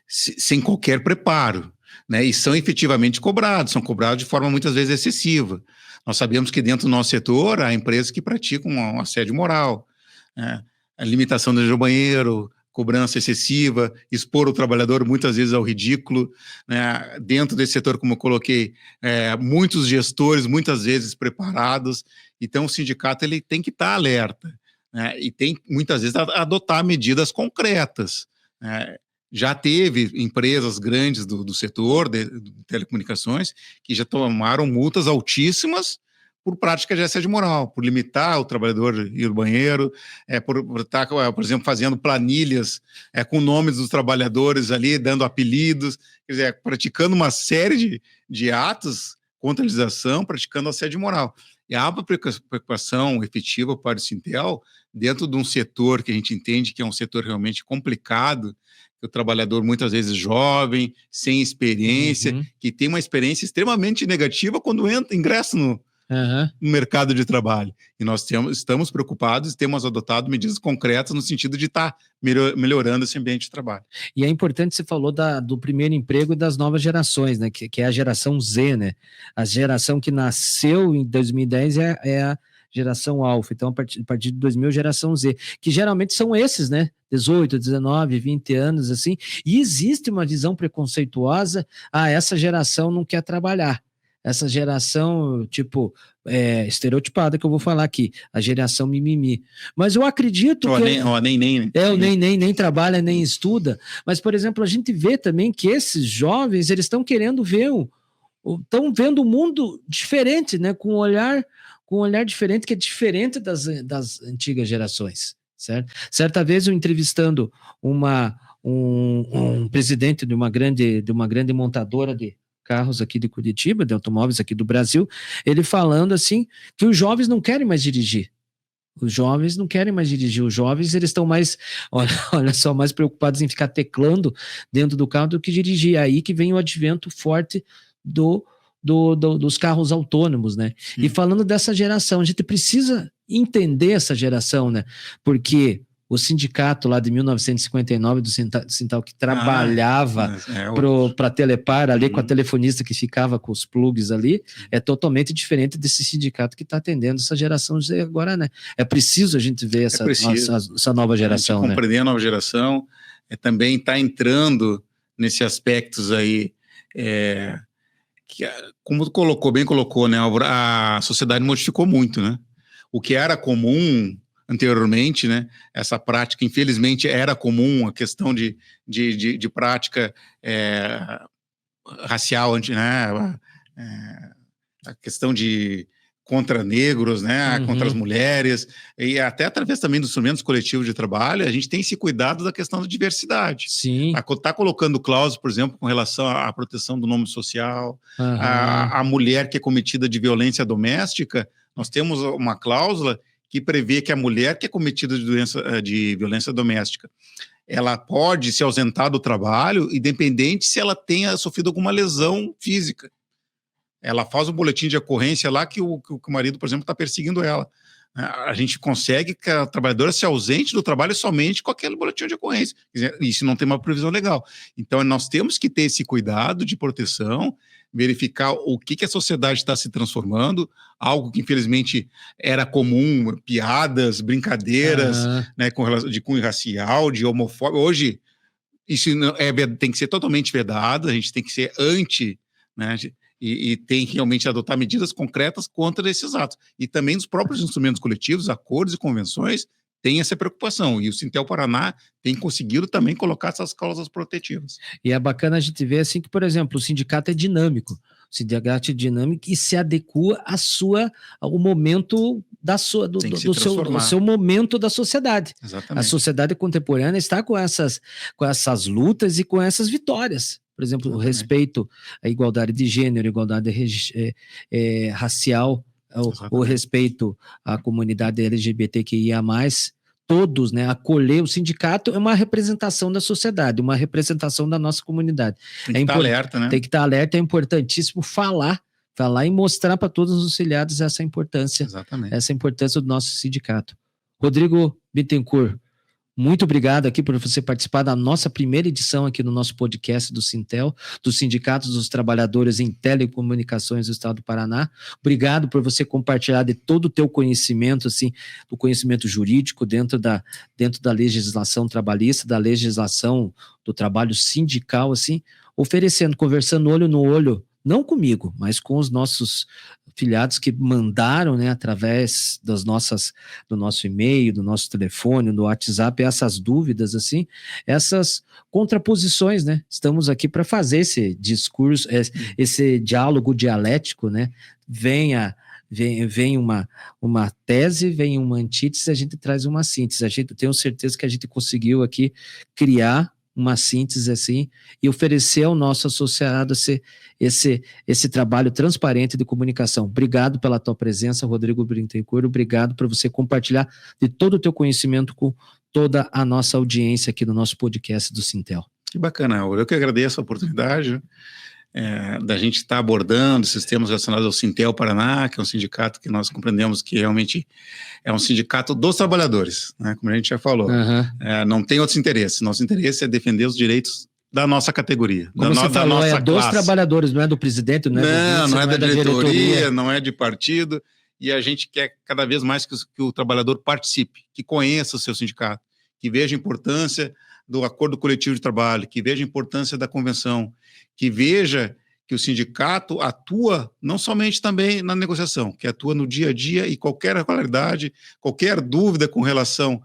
sem qualquer preparo, né, e são efetivamente cobrados, são cobrados de forma muitas vezes excessiva. Nós sabemos que dentro do nosso setor há empresas que praticam um assédio moral, né, a limitação do banheiro, cobrança excessiva, expor o trabalhador muitas vezes ao ridículo, né? Dentro desse setor, como eu coloquei, muitos gestores muitas vezes preparados, então o sindicato ele tem que estar alerta, né? E tem muitas vezes a adotar medidas concretas, né? Já teve empresas grandes do setor de telecomunicações que já tomaram multas altíssimas por prática de assédio moral, por limitar o trabalhador ir ao banheiro, por estar, por exemplo, fazendo planilhas com nomes dos trabalhadores ali, dando apelidos, quer dizer, praticando uma série de atos contra a legislação, praticando assédio moral. E há uma preocupação efetiva para o Sintel, dentro de um setor que a gente entende que é um setor realmente complicado, que o trabalhador muitas vezes jovem, sem experiência, que tem uma experiência extremamente negativa quando ingressa no mercado de trabalho. E nós estamos preocupados e temos adotado medidas concretas no sentido de estar melhorando esse ambiente de trabalho. E é importante, você falou do primeiro emprego e das novas gerações, né? Que é a geração Z, né? A geração que nasceu em 2010 é a geração alfa. Então, a partir de 2000, geração Z, que geralmente são esses, né? 18, 19, 20 anos, assim. E existe uma visão preconceituosa, essa geração não quer trabalhar. Essa geração, tipo, estereotipada que eu vou falar aqui, a geração mimimi. Mas eu acredito que... O nem trabalha, nem estuda. Mas, por exemplo, a gente vê também que esses jovens, eles estão querendo ver, estão vendo o mundo diferente, né? Com um olhar diferente, que é diferente das antigas gerações, certo? Certa vez eu entrevistando um presidente de uma grande montadora de carros aqui de Curitiba, de automóveis aqui do Brasil, ele falando assim, que os jovens não querem mais dirigir. Os jovens não querem mais dirigir. Os jovens, eles estão mais, olha só, mais preocupados em ficar teclando dentro do carro do que dirigir. Aí que vem o advento forte dos carros autônomos, né? E falando dessa geração, a gente precisa entender essa geração, né? Porque o sindicato lá de 1959 do Sintal, que trabalhava para a Telepar ali, com a telefonista que ficava com os plugs ali, é totalmente diferente desse sindicato que está atendendo essa geração de agora, né? É preciso a gente ver essa nova geração, né? Compreender a nova geração, também está entrando nesses aspectos aí, que, como bem colocou, né? A sociedade modificou muito, né? O que era comum anteriormente, né? Essa prática, infelizmente, era comum, a questão de prática racial, né? A questão de contra negros, né? Contra as mulheres, e até através também dos instrumentos coletivos de trabalho, a gente tem esse cuidado da questão da diversidade. Sim. Tá colocando cláusulas, por exemplo, com relação à proteção do nome social, a mulher que é cometida de violência doméstica, nós temos uma cláusula que prevê que a mulher que é cometida de violência doméstica, ela pode se ausentar do trabalho, independente se ela tenha sofrido alguma lesão física. Ela faz um boletim de ocorrência lá que o marido, por exemplo, está perseguindo ela. A gente consegue que a trabalhadora se ausente do trabalho somente com aquele boletim de ocorrência. Isso não tem uma previsão legal. Então, nós temos que ter esse cuidado de proteção, verificar o que a sociedade está se transformando, algo que infelizmente era comum, piadas, brincadeiras, né, de cunho racial, de homofóbico. Hoje, isso tem que ser totalmente vedado, a gente tem que ser anti, né, e tem que realmente adotar medidas concretas contra esses atos. E também os próprios instrumentos coletivos, acordos e convenções, tem essa preocupação, e o Sintel Paraná tem conseguido também colocar essas cláusulas protetivas. E é bacana a gente ver assim que, por exemplo, o sindicato é dinâmico, o sindicato é dinâmico e se adequa ao momento do seu momento da sociedade. Exatamente. A sociedade contemporânea está com essas lutas e com essas vitórias. Por exemplo, o respeito à igualdade de gênero, igualdade racial, o respeito à comunidade LGBTQIA+, todos, né, acolher. O sindicato é uma representação da sociedade, uma representação da nossa comunidade. Tem que estar alerta, né? Tem que estar alerta, é importantíssimo falar e mostrar para todos os auxiliados essa importância do nosso sindicato. Rodrigo Bittencourt, muito obrigado aqui por você participar da nossa primeira edição aqui no nosso podcast do Sintel, dos Sindicatos dos Trabalhadores em Telecomunicações do Estado do Paraná. Obrigado por você compartilhar de todo o teu conhecimento, assim, do conhecimento jurídico dentro da legislação trabalhista, da legislação do trabalho sindical, assim, conversando olho no olho, não comigo, mas com os nossos filiados que mandaram, né, através do nosso e-mail, do nosso telefone, do WhatsApp, essas dúvidas, assim, essas contraposições, né? Estamos aqui para fazer esse discurso, esse diálogo dialético, né? Vem uma tese, vem uma antítese, a gente traz uma síntese. Tenho certeza que a gente conseguiu aqui criar uma síntese assim e oferecer ao nosso associado esse trabalho transparente de comunicação. Obrigado pela tua presença, Rodrigo Bittencourt, obrigado por você compartilhar de todo o teu conhecimento com toda a nossa audiência aqui no nosso podcast do Sintel. Que bacana, eu que agradeço a oportunidade. da gente estar abordando esses temas relacionados ao Sintel Paraná, que é um sindicato que nós compreendemos que realmente é um sindicato dos trabalhadores, né? Como a gente já falou. Não tem outros interesses. Nosso interesse é defender os direitos da nossa categoria. Como você falou, é dos trabalhadores, não é do presidente, não é da diretoria, não é de partido, e a gente quer cada vez mais que o trabalhador participe, que conheça o seu sindicato, que veja a importância do acordo coletivo de trabalho, que veja a importância da convenção, que veja que o sindicato atua não somente também na negociação, que atua no dia a dia e qualquer irregularidade, qualquer dúvida com relação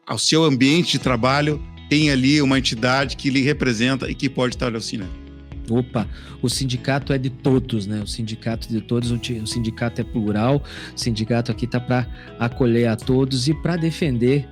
ao seu ambiente de trabalho, tem ali uma entidade que lhe representa e que pode estar lhe auxiliando. Opa, o sindicato é de todos, né? O sindicato de todos, o sindicato é plural, o sindicato aqui está para acolher a todos e para defender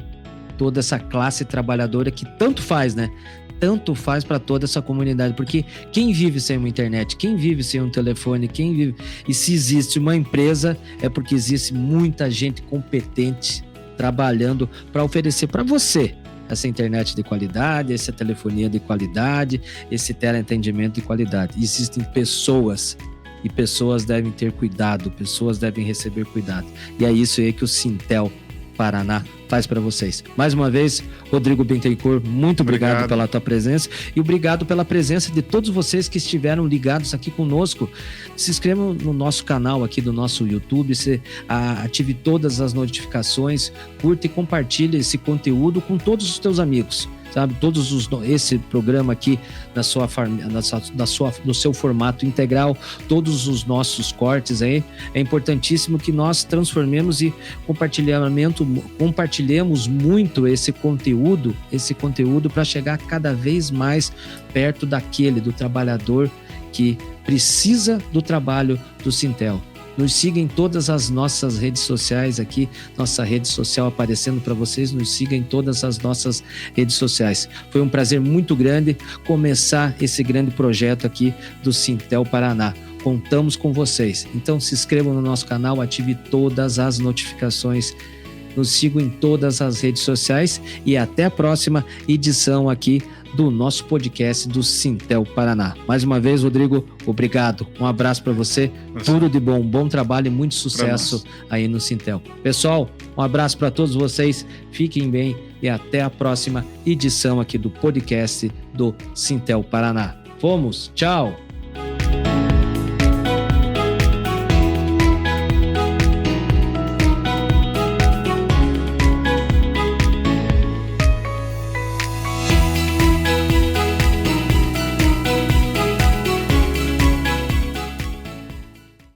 toda essa classe trabalhadora que tanto faz, né? Tanto faz para toda essa comunidade, porque quem vive sem uma internet, quem vive sem um telefone, quem vive... E se existe uma empresa, é porque existe muita gente competente trabalhando para oferecer para você essa internet de qualidade, essa telefonia de qualidade, esse teleatendimento de qualidade. Existem pessoas, e pessoas devem ter cuidado, pessoas devem receber cuidado. E é isso aí que o Sintel Paraná faz para vocês. Mais uma vez, Rodrigo Bittencourt, muito obrigado pela tua presença e obrigado pela presença de todos vocês que estiveram ligados aqui conosco. Se inscrevam no nosso canal aqui do nosso YouTube, ative todas as notificações, curta e compartilhe esse conteúdo com todos os teus amigos. Sabe, esse programa aqui no seu formato integral, todos os nossos cortes aí, é importantíssimo que nós transformemos e compartilhemos muito esse conteúdo para chegar cada vez mais perto do trabalhador que precisa do trabalho do Sintel. Nos siga em todas as nossas redes sociais aqui, nossa rede social aparecendo para vocês, nos siga em todas as nossas redes sociais. Foi um prazer muito grande começar esse grande projeto aqui do Sintel Paraná. Contamos com vocês. Então se inscrevam no nosso canal, ative todas as notificações, nos sigam em todas as redes sociais e até a próxima edição aqui do nosso podcast do Sintel Paraná. Mais uma vez, Rodrigo, obrigado. Um abraço para você. Tudo de bom trabalho e muito sucesso aí no Sintel. Pessoal, um abraço para todos vocês. Fiquem bem e até a próxima edição aqui do podcast do Sintel Paraná. Fomos, tchau!